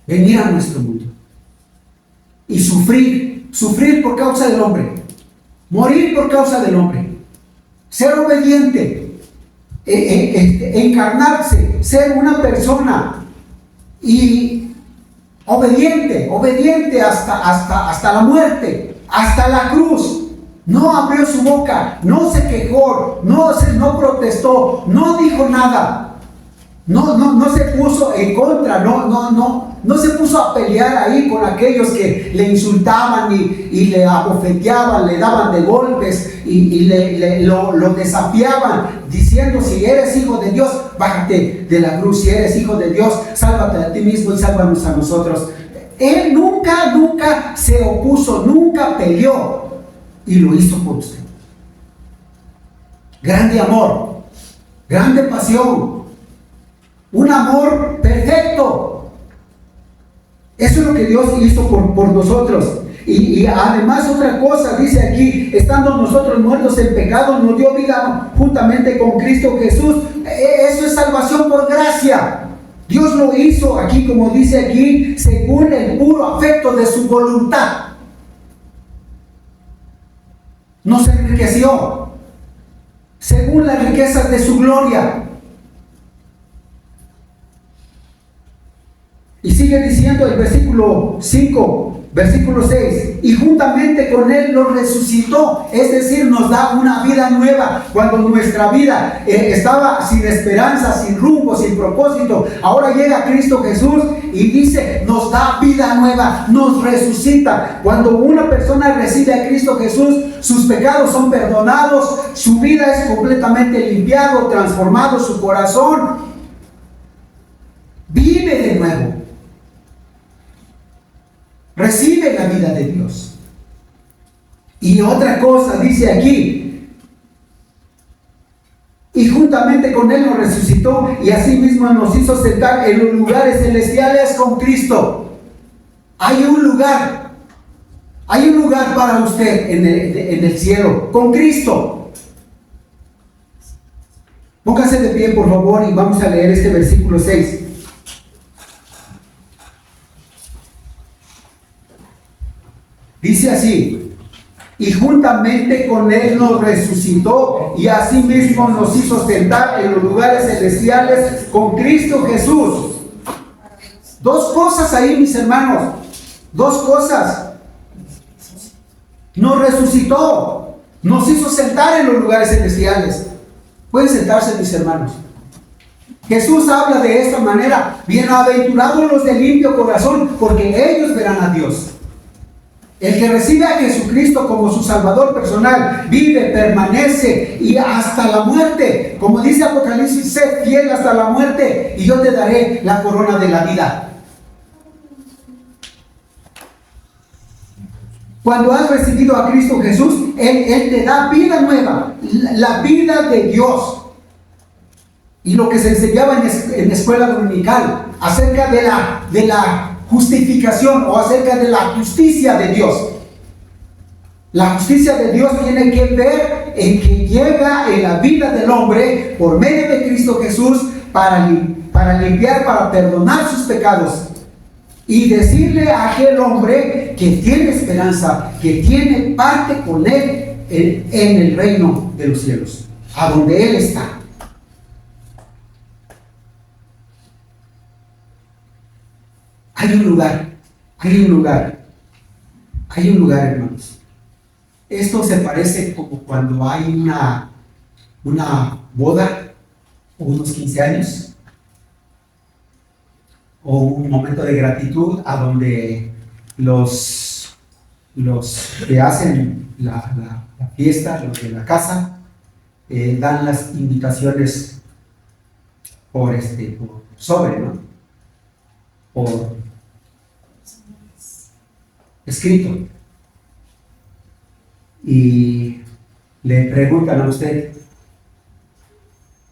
Venir a nuestro mundo. Y sufrir por causa del hombre, morir por causa del hombre, ser obediente, encarnarse, ser una persona y obediente hasta la muerte, hasta la cruz. No abrió su boca, no se quejó, no protestó, no dijo nada, no se puso en contra, no se puso a pelear ahí con aquellos que le insultaban y le abofeteaban, le daban de golpes y lo desafiaban, diciendo, si eres hijo de Dios, bájate de la cruz, si eres hijo de Dios, sálvate a ti mismo y sálvanos a nosotros. Él nunca se opuso, nunca peleó, y lo hizo por usted. Grande amor, grande pasión, un amor perfecto. Eso es lo que Dios hizo por nosotros. Y además otra cosa, dice aquí, estando nosotros muertos en pecado, nos dio vida juntamente con Cristo Jesús. Eso es salvación por gracia. Dios lo hizo aquí, como dice aquí, según el puro afecto de su voluntad. Nos enriqueció según las riquezas de su gloria. Y sigue diciendo el versículo 5, versículo 6, y juntamente con él nos resucitó, es decir, nos da una vida nueva. Cuando nuestra vida estaba sin esperanza, sin rumbo, sin propósito, ahora llega Cristo Jesús y dice, nos da vida nueva, nos resucita. Cuando una persona recibe a Cristo Jesús, sus pecados son perdonados, su vida es completamente limpiado, transformado, su corazón vive de nuevo. Recibe la vida de Dios. Y otra cosa dice aquí, y juntamente con él nos resucitó y asimismo nos hizo sentar en los lugares celestiales con Cristo. Hay un lugar para usted en el cielo con Cristo. Póngase de pie, por favor, y vamos a leer este versículo 6. Dice así, y juntamente con Él nos resucitó y asimismo nos hizo sentar en los lugares celestiales con Cristo Jesús. Dos cosas ahí, mis hermanos, dos cosas. Nos resucitó, nos hizo sentar en los lugares celestiales. Pueden sentarse, mis hermanos. Jesús habla de esta manera: bienaventurados los de limpio corazón, porque ellos verán a Dios. El que recibe a Jesucristo como su Salvador personal vive, permanece y hasta la muerte. Como dice Apocalipsis, sé fiel hasta la muerte y yo te daré la corona de la vida. Cuando has recibido a Cristo Jesús, Él te da vida nueva, la vida de Dios. Y lo que se enseñaba en la escuela dominical acerca de la justificación o acerca de la justicia de Dios. La justicia de Dios tiene que ver en que llega en la vida del hombre por medio de Cristo Jesús para limpiar, para perdonar sus pecados y decirle a aquel hombre que tiene esperanza, que tiene parte con Él en el reino de los cielos, a donde Él está. Hay un lugar, hermanos. Esto se parece como cuando hay una boda o unos 15 años o un momento de gratitud a donde los que hacen la fiesta, los de la casa, dan las invitaciones por sobre, ¿no? Por escrito, y le preguntan a usted,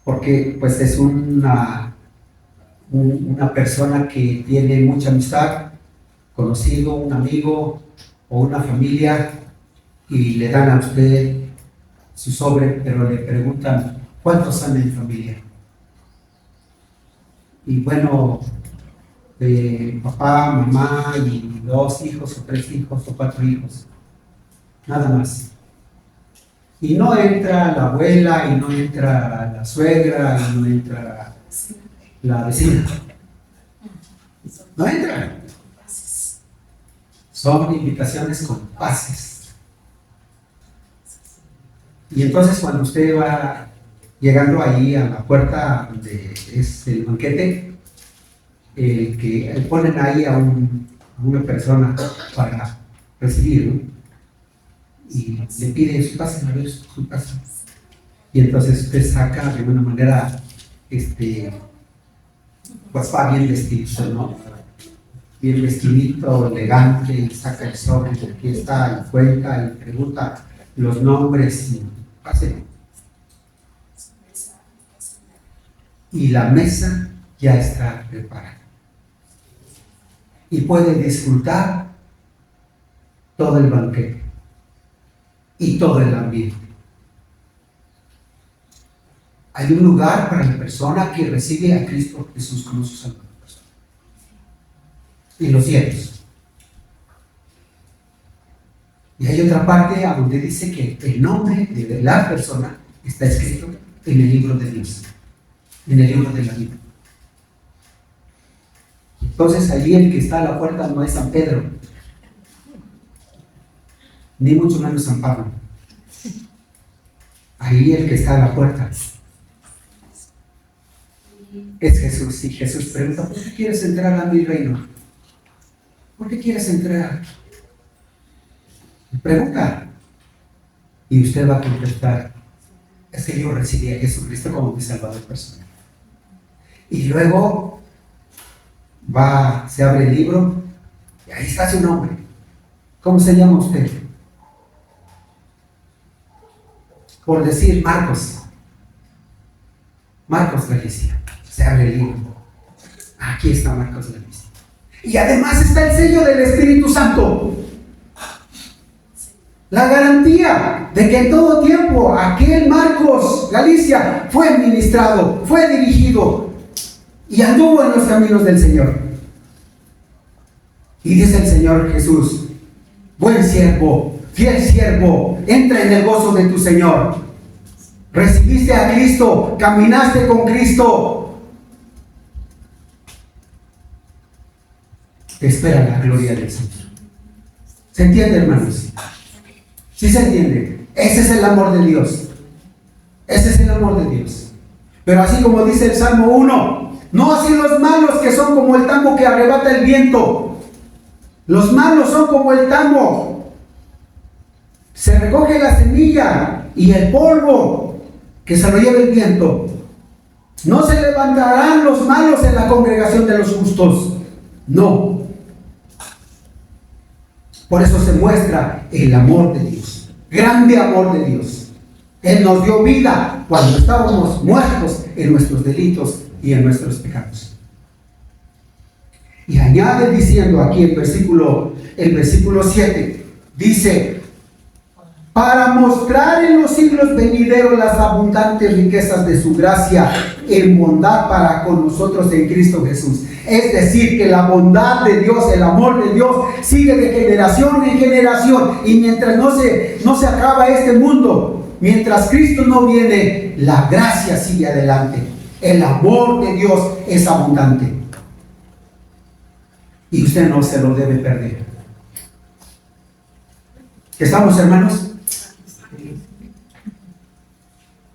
porque pues es una persona que tiene mucha amistad, conocido, un amigo o una familia, y le dan a usted su sobre, pero le preguntan cuántos han en familia. Y bueno, papá, mamá y 2 hijos o 3 hijos o 4 hijos, nada más. Y no entra la abuela, y no entra la suegra, y no entra la vecina. No entra. Son invitaciones con pases. Y entonces cuando usted va llegando ahí a la puerta donde es el banquete, que ponen ahí a una persona para recibir, ¿no? Y le piden su pase, a ver su pase. Y entonces usted saca de una manera, pues va bien vestido, ¿no? Bien vestidito, elegante, y saca el sobre, y aquí está, y cuenta, y pregunta los nombres, y pase. Y la mesa ya está preparada. Y puede disfrutar todo el banquete y todo el ambiente. Hay un lugar para la persona que recibe a Cristo Jesús como su Salvador. Y los cielos. Y hay otra parte a donde dice que el nombre de la persona está escrito en el libro de Dios, en el libro de la vida. Entonces allí el que está a la puerta no es San Pedro, ni mucho menos San Pablo. Ahí el que está a la puerta es Jesús. Y Jesús pregunta: ¿por qué quieres entrar a mi reino? ¿Por qué quieres entrar? Pregunta. Y usted va a contestar: es que yo recibí a Jesucristo como mi Salvador personal. Y luego se abre el libro y ahí está su nombre. ¿Cómo se llama usted? Por decir Marcos Galicia. Se abre el libro. Aquí está Marcos Galicia. Y además está el sello del Espíritu Santo. La garantía de que en todo tiempo aquel Marcos Galicia fue ministrado, fue dirigido y anduvo en los caminos del Señor. Y dice el Señor Jesús: buen siervo, fiel siervo, entra en el gozo de tu Señor. Recibiste a Cristo, caminaste con Cristo. Te espera la gloria del Señor. ¿Se entiende, hermanos? ¿Sí se entiende? Ese es el amor de Dios. Ese es el amor de Dios. Pero así como dice el Salmo 1, no así los malos que son como el tambo que arrebata el viento. Los malos son como el tambo. Se recoge la semilla y el polvo que se lo lleva el viento. No se levantarán los malos en la congregación de los justos. No. Por eso se muestra el amor de Dios. Grande amor de Dios. Él nos dio vida cuando estábamos muertos en nuestros delitos y en nuestros pecados. Y añade diciendo aquí el versículo 7, dice, para mostrar en los siglos venideros las abundantes riquezas de su gracia en bondad para con nosotros en Cristo Jesús. Es decir, que la bondad de Dios, el amor de Dios sigue de generación en generación, y mientras no se acaba este mundo, mientras Cristo no viene, la gracia sigue adelante. El amor de Dios es abundante. Y usted no se lo debe perder. ¿Estamos, hermanos?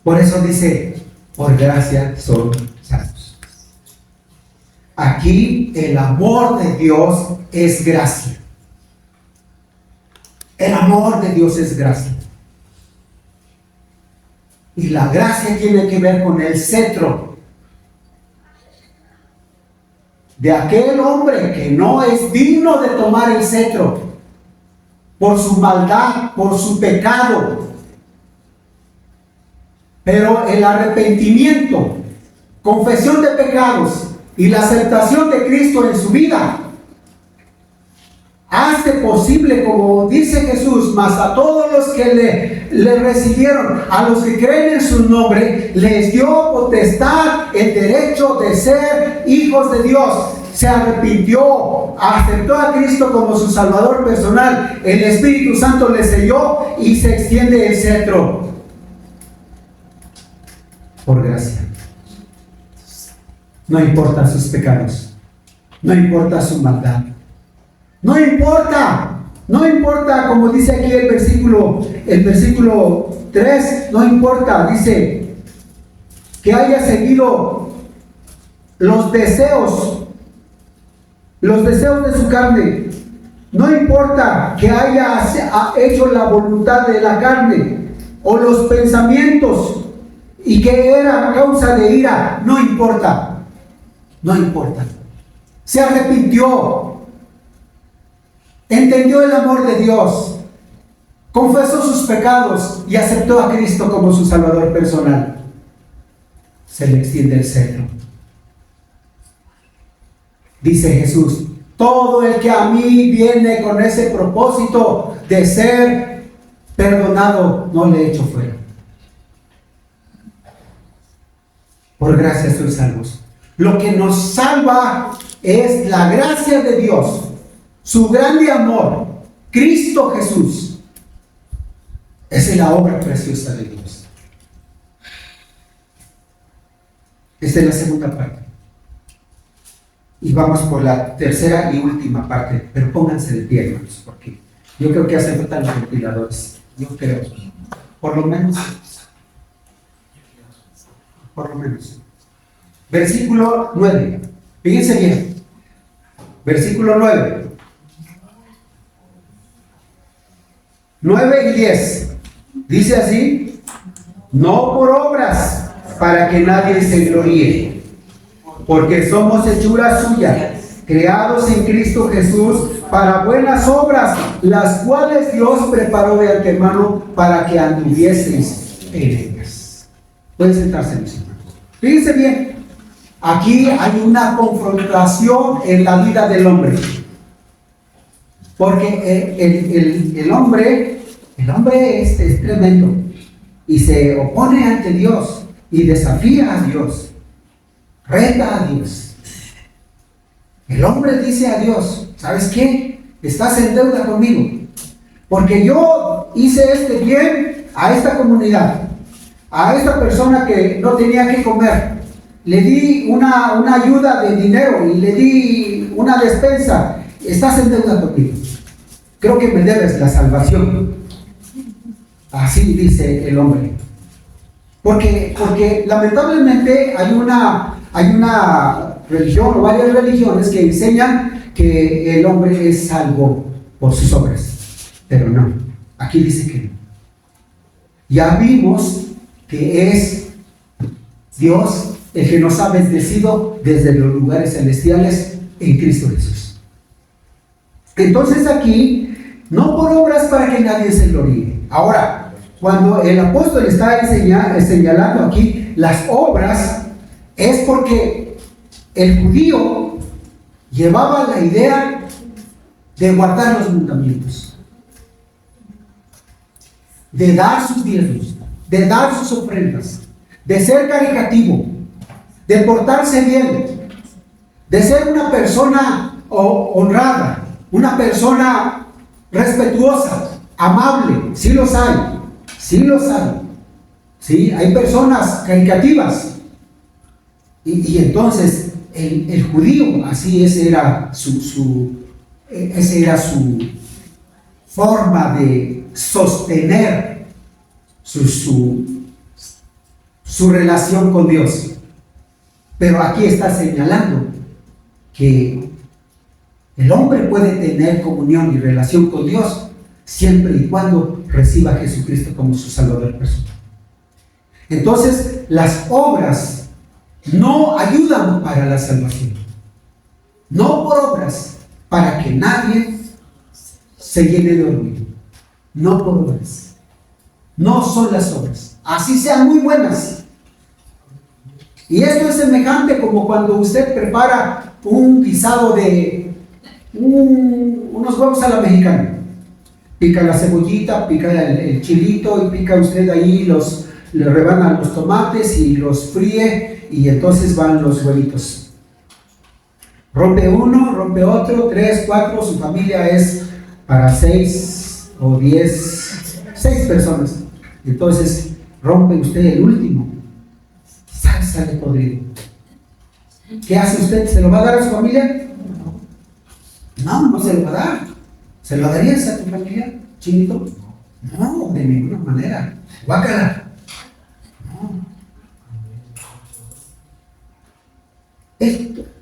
Por eso dice, por gracia son salvos. Aquí el amor de Dios es gracia. El amor de Dios es gracia. Y la gracia tiene que ver con el cetro de aquel hombre que no es digno de tomar el cetro por su maldad, por su pecado. Pero el arrepentimiento, confesión de pecados y la aceptación de Cristo en su vida hace posible, como dice Jesús, mas a todos los que le recibieron, a los que creen en su nombre, les dio potestad, el derecho de ser hijos de Dios. Se arrepintió, aceptó a Cristo como su Salvador personal, el Espíritu Santo le selló y se extiende el cetro. Por gracia. No importa sus pecados, no importa su maldad, no importa, como dice aquí el versículo 3, no importa, dice que haya seguido los deseos de su carne, no importa que haya hecho la voluntad de la carne o los pensamientos y que era causa de ira, no importa. Se arrepintió, entendió el amor de Dios, confesó sus pecados y aceptó a Cristo como su Salvador personal. Se le extiende el cetro. Dice Jesús, todo el que a mí viene con ese propósito de ser perdonado, no le echo fuera. Por gracia sois salvos. Lo que nos salva es la gracia de Dios, su grande amor, Cristo Jesús. Esa es la obra preciosa de Dios. Esta es la segunda parte. Y vamos por la tercera y última parte. Pero pónganse de pie, hermanos, porque yo creo que hacen falta los ventiladores. Yo creo. Por lo menos. Versículo 9. Fíjense bien. Versículo 9. 9 y 10. Dice así: no por obras, para que nadie se gloríe, porque somos hechura suya, creados en Cristo Jesús para buenas obras, las cuales Dios preparó de antemano para que anduvieseis en ellas. Pueden sentarse, mis hermanos. Fíjense bien, aquí hay una confrontación en la vida del hombre, porque el hombre es tremendo y se opone ante Dios y desafía a Dios, reta a Dios. El hombre dice a Dios: ¿sabes qué? Estás en deuda conmigo. porque yo hice este bien a esta comunidad, a esta persona que no tenía que comer, le di una ayuda de dinero y le di una despensa, estás en deuda conmigo. Creo que me debes la salvación. Así dice el hombre. Porque lamentablemente hay una religión o varias religiones que enseñan que el hombre es salvo por sus obras. Pero no, aquí dice que no. Ya vimos que es Dios el que nos ha bendecido desde los lugares celestiales en Cristo Jesús. Entonces aquí, no por obras para que nadie se gloríe. Ahora, cuando el apóstol está señalando aquí las obras, es porque el judío llevaba la idea de guardar los mandamientos, de dar sus diezmos, de dar sus ofrendas, de ser caritativo, de portarse bien, de ser una persona honrada, una persona respetuosa, amable. Sí los hay, sí los hay. Sí, hay personas caricativas. Y entonces el judío, así esa era su forma de sostener su relación con Dios. Pero aquí está señalando que el hombre puede tener comunión y relación con Dios siempre y cuando reciba a Jesucristo como su Salvador personal. Entonces, las obras no ayudan para la salvación. No por obras, para que nadie se llene de orgullo. No por obras. No son las obras. Así sean muy buenas. Y esto es semejante como cuando usted prepara un guisado de unos huevos a la mexicana. Pica la cebollita, pica el chilito y pica usted ahí, le rebana los tomates y los fríe y entonces van los huevitos. Rompe uno, rompe otro, 3, 4, su familia es para 6 o 10, 6 personas. Entonces rompe usted el último. Sale podrido. ¿Qué hace usted? ¿Se lo va a dar a su familia? No, no se lo va a dar. ¿Se lo darías a tu familia, chinito? No, de ninguna manera. Guácala. No.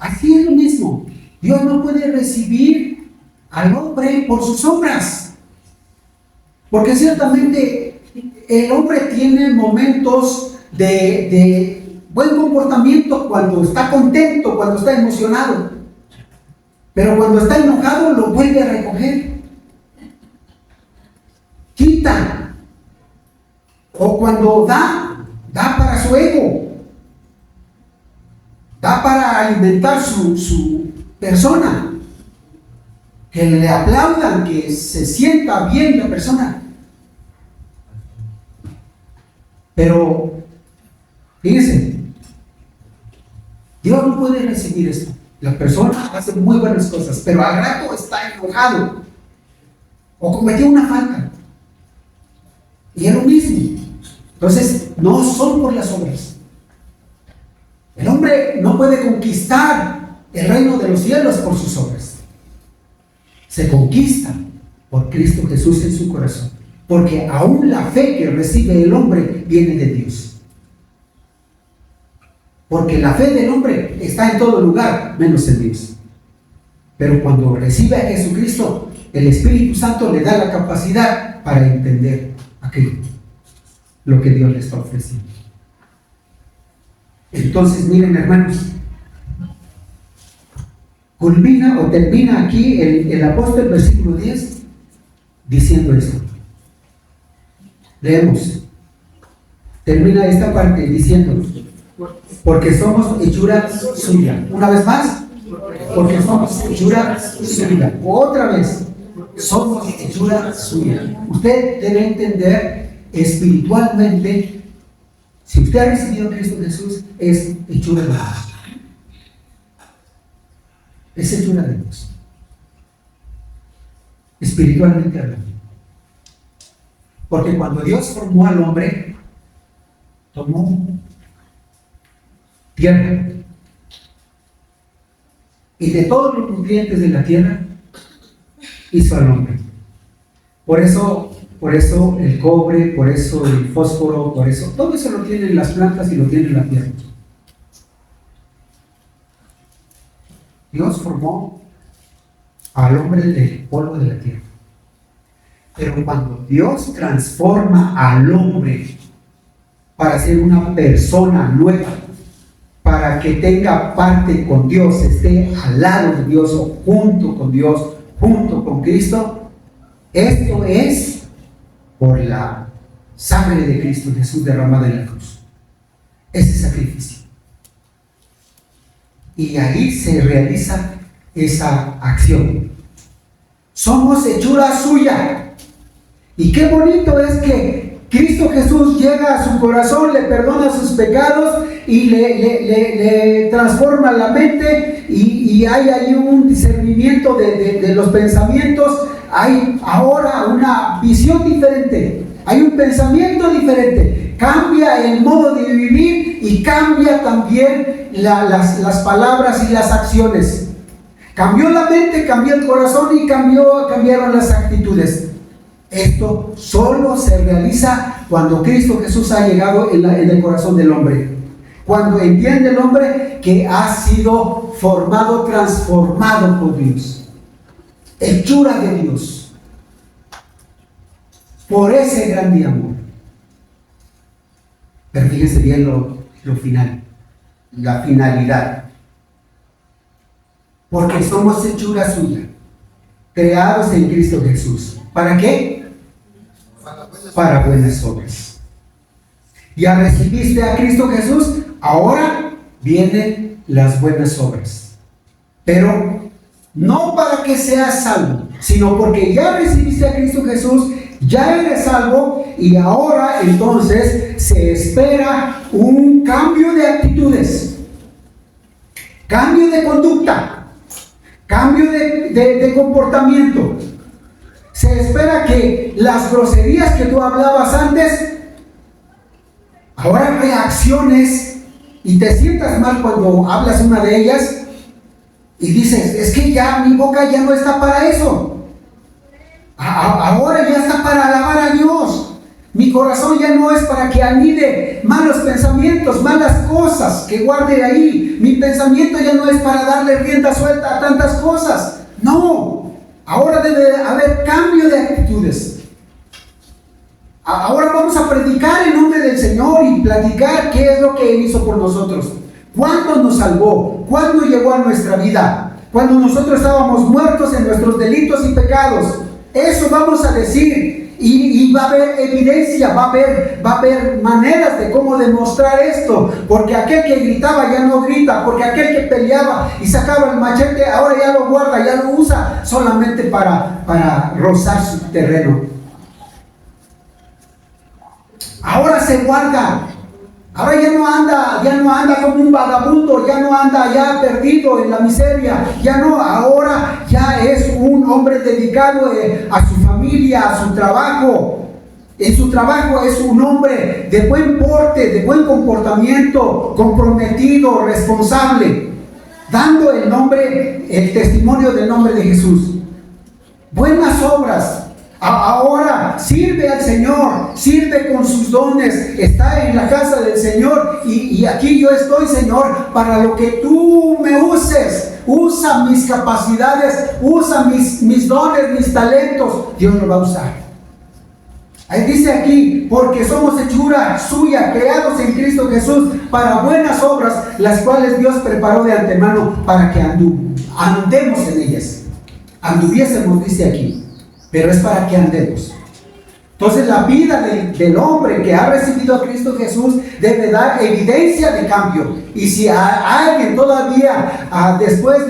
Así es lo mismo. Dios no puede recibir al hombre por sus obras. Porque ciertamente el hombre tiene momentos de buen comportamiento cuando está contento, cuando está emocionado. Pero cuando está enojado lo vuelve a recoger. Quita. O cuando da para su ego. Da para alimentar su persona. Que le aplaudan, que se sienta bien la persona. Pero, fíjense, Dios no puede recibir esto. La persona hace muy buenas cosas, pero al rato está enojado o cometió una falta. Y es lo mismo. Entonces, no son por las obras. El hombre no puede conquistar el reino de los cielos por sus obras. Se conquista por Cristo Jesús en su corazón. Porque aún la fe que recibe el hombre viene de Dios. Porque la fe del hombre está en todo lugar, menos en Dios. Pero cuando recibe a Jesucristo, el Espíritu Santo le da la capacidad para entender aquello, lo que Dios le está ofreciendo. Entonces, miren, hermanos, culmina o termina aquí el apóstol, versículo 10, diciendo esto. Leemos. Termina esta parte diciendo: porque somos hechura suya. Una vez más, porque somos hechura suya. Otra vez, somos hechura suya. Usted debe entender espiritualmente, si usted ha recibido a Cristo Jesús, es hechura de Dios. Es hechura de Dios. Espiritualmente hablando. Porque cuando Dios formó al hombre, tomó tierra. Y de todos los nutrientes de la tierra, hizo al hombre. Por eso el cobre, por eso el fósforo, por eso, todo eso lo tienen las plantas y lo tiene la tierra. Dios formó al hombre del polvo de la tierra. Pero cuando Dios transforma al hombre para ser una persona nueva, para que tenga parte con Dios, esté al lado de Dios o junto con Dios, junto con Cristo, esto es por la sangre de Cristo Jesús derramada en la cruz. Ese sacrificio. Y ahí se realiza esa acción. Somos hechura suya. Y qué bonito es que Cristo Jesús llega a su corazón, le perdona sus pecados y le transforma la mente y hay ahí un discernimiento de los pensamientos. Hay ahora una visión diferente, hay un pensamiento diferente, cambia el modo de vivir y cambia también las palabras y las acciones. Cambió la mente, cambió el corazón y cambiaron las actitudes. Esto solo se realiza cuando Cristo Jesús ha llegado en el corazón del hombre. Cuando entiende el hombre que ha sido formado, transformado por Dios. Hechura de Dios. Por ese grande amor. Pero fíjense bien lo final. La finalidad. Porque somos hechura suya. Creados en Cristo Jesús. ¿Para qué? Para buenas obras. Ya recibiste a Cristo Jesús, ahora vienen las buenas obras. Pero no para que seas salvo, sino porque ya recibiste a Cristo Jesús, ya eres salvo y ahora entonces se espera un cambio de actitudes, cambio de conducta, cambio de comportamiento. Se espera que las groserías que tú hablabas antes, ahora reacciones y te sientas mal cuando hablas una de ellas y dices, es que ya mi boca ya no está para eso. Ahora ya está para alabar a Dios. Mi corazón ya no es para que anide malos pensamientos, malas cosas que guarde ahí. Mi pensamiento ya no es para darle rienda suelta a tantas cosas. No. Ahora debe haber cambio de actitudes. Ahora vamos a predicar en nombre del Señor y platicar qué es lo que Él hizo por nosotros. ¿Cuándo nos salvó? ¿Cuándo llegó a nuestra vida? Cuando nosotros estábamos muertos en nuestros delitos y pecados. Eso vamos a decir. Y va a haber evidencia, va a haber maneras de cómo demostrar esto. Porque aquel que gritaba ya no grita. Porque aquel que peleaba y sacaba el machete ahora ya lo guarda, ya lo usa solamente para rozar su terreno. Ahora se guarda. Ahora ya no anda como un vagabundo, ya no anda ya perdido en la miseria, ya no, ahora ya es un hombre dedicado a su familia, a su trabajo. En su trabajo es un hombre de buen porte, de buen comportamiento, comprometido, responsable, dando el testimonio del nombre de Jesús. Buenas obras. Ahora sirve al Señor, sirve con sus dones, está en la casa del Señor y aquí yo estoy, Señor, para lo que tú me uses. Usa mis capacidades, usa mis dones, mis talentos. Dios lo va a usar. Ahí dice aquí, porque somos hechura suya, creados en Cristo Jesús para buenas obras, las cuales Dios preparó de antemano para que andemos en ellas. Anduviésemos, dice aquí. Pero es para que andemos. Entonces la vida del hombre que ha recibido a Cristo Jesús debe dar evidencia de cambio. Y si alguien todavía después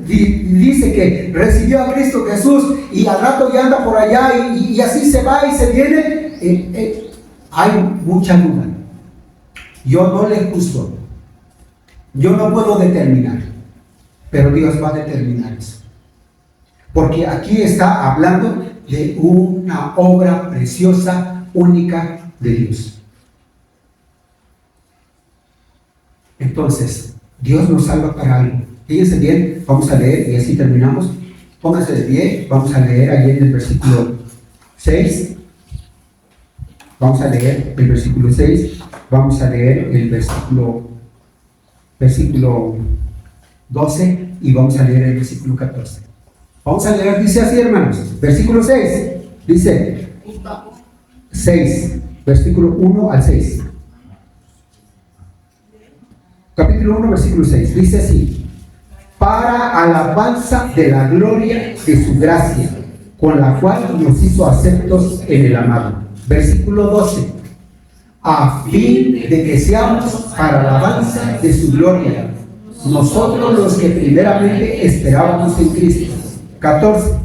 dice que recibió a Cristo Jesús y al rato ya anda por allá y así se va y se viene, hay mucha duda. Yo no le juzgo. Yo no puedo determinar. Pero Dios va a determinar eso. Porque aquí está hablando de una obra preciosa, única de Dios. Entonces, Dios nos salva para algo. Fíjense bien, vamos a leer y así terminamos. Pónganse de pie, vamos a leer ahí en el versículo 6. Vamos a leer el versículo 6, vamos a leer el versículo 12 y vamos a leer el versículo 14. Vamos a leer, dice así, hermanos, versículo 6, dice 6, versículo 1 al 6. Capítulo 1, versículo 6, dice así: para alabanza de la gloria de su gracia, con la cual nos hizo aceptos en el amado. Versículo 12: a fin de que seamos para alabanza de su gloria, nosotros los que primeramente esperábamos en Cristo. 14: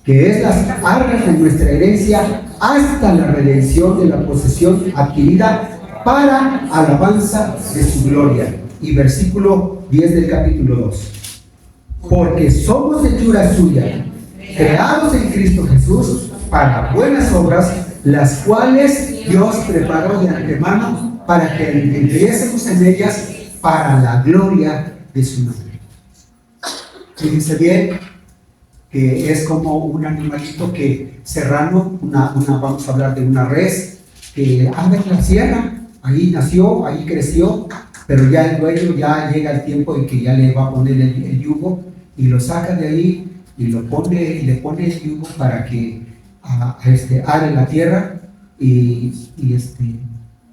que es las arras de nuestra herencia hasta la redención de la posesión adquirida para alabanza de su gloria. Y versículo 10 del capítulo 2: porque somos hechura suya, creados en Cristo Jesús para buenas obras, las cuales Dios preparó de antemano para que entendiésemos en ellas para la gloria de su nombre. Fíjense bien que es como un animalito que serrano, vamos a hablar de una res que anda en la sierra, ahí nació, ahí creció, pero ya el dueño ya llega el tiempo en que ya le va a poner el yugo y lo saca de ahí y le pone el yugo para que are la tierra y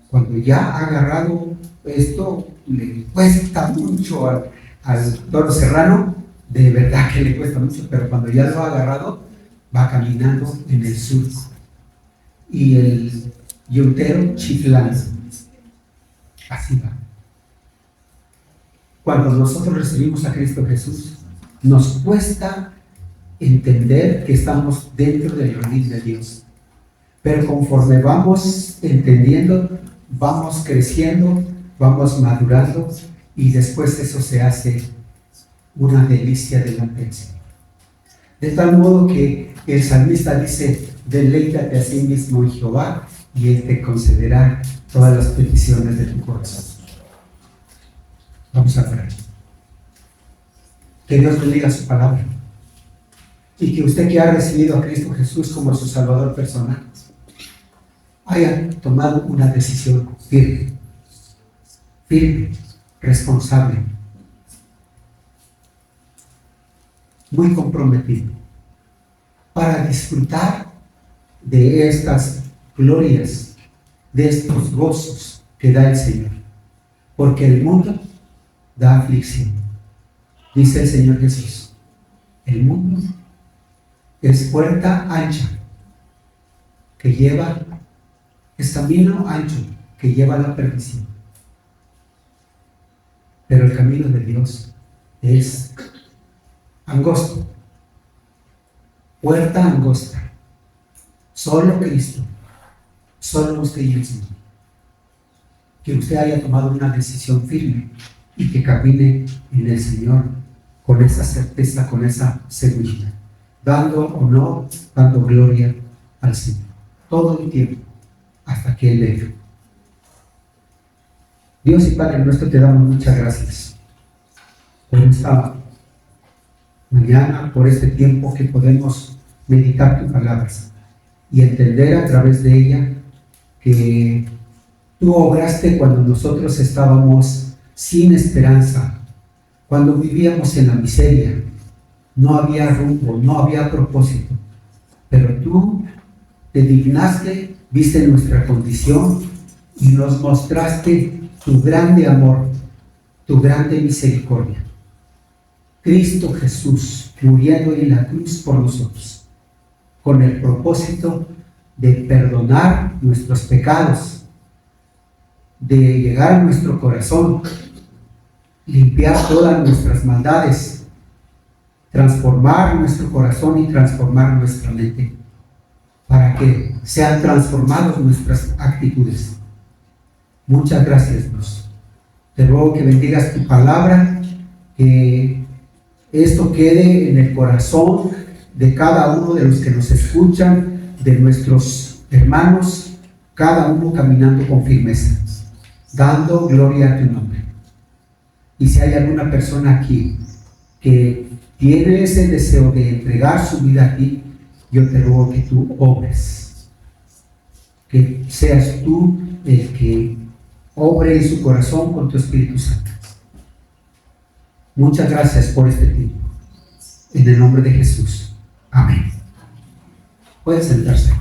cuando ya ha agarrado esto, le cuesta mucho al toro serrano, de verdad que le cuesta mucho, pero cuando ya lo ha agarrado, va caminando en el surco y el yutero chiflando, así va. Cuando nosotros recibimos a Cristo Jesús, nos cuesta entender que estamos dentro del redil de Dios. Pero conforme vamos entendiendo, vamos creciendo, vamos madurando y después eso se hace una delicia delante del Señor. De tal modo que el salmista dice: deleítate a sí mismo en Jehová y Él te concederá todas las peticiones de tu corazón. Vamos a orar. Que Dios bendiga su palabra y que usted, que ha recibido a Cristo Jesús como su Salvador personal, haya tomado una decisión firme, responsable, muy comprometido, para disfrutar de estas glorias, de estos gozos que da el Señor, porque el mundo da aflicción. Dice el Señor Jesús: el mundo es puerta ancha que lleva, es camino ancho que lleva a la perdición, pero el camino de Dios es angosto, puerta angosta, solo Cristo, solo usted y el Señor. Que usted haya tomado una decisión firme y que camine en el Señor con esa certeza, con esa seguridad, dando o no dando gloria al Señor todo el tiempo hasta que Él venga. Dios y Padre nuestro, te damos muchas gracias por esta mañana, por este tiempo que podemos meditar tus palabras y entender a través de ella que tú obraste cuando nosotros estábamos sin esperanza, cuando vivíamos en la miseria, no había rumbo, no había propósito, pero tú te dignaste, viste nuestra condición y nos mostraste tu grande amor, tu grande misericordia. Cristo Jesús muriendo en la cruz por nosotros, con el propósito de perdonar nuestros pecados, de llegar a nuestro corazón, limpiar todas nuestras maldades, transformar nuestro corazón y transformar nuestra mente, para que sean transformadas nuestras actitudes. Muchas gracias, Dios. Te ruego que bendigas tu palabra, que esto quede en el corazón de cada uno de los que nos escuchan, de nuestros hermanos, cada uno caminando con firmeza, dando gloria a tu nombre. Y si hay alguna persona aquí que tiene ese deseo de entregar su vida a ti, yo te ruego que tú obres, que seas tú el que obre en su corazón con tu Espíritu Santo. Muchas gracias por este tiempo. En el nombre de Jesús. Amén. Pueden sentarse.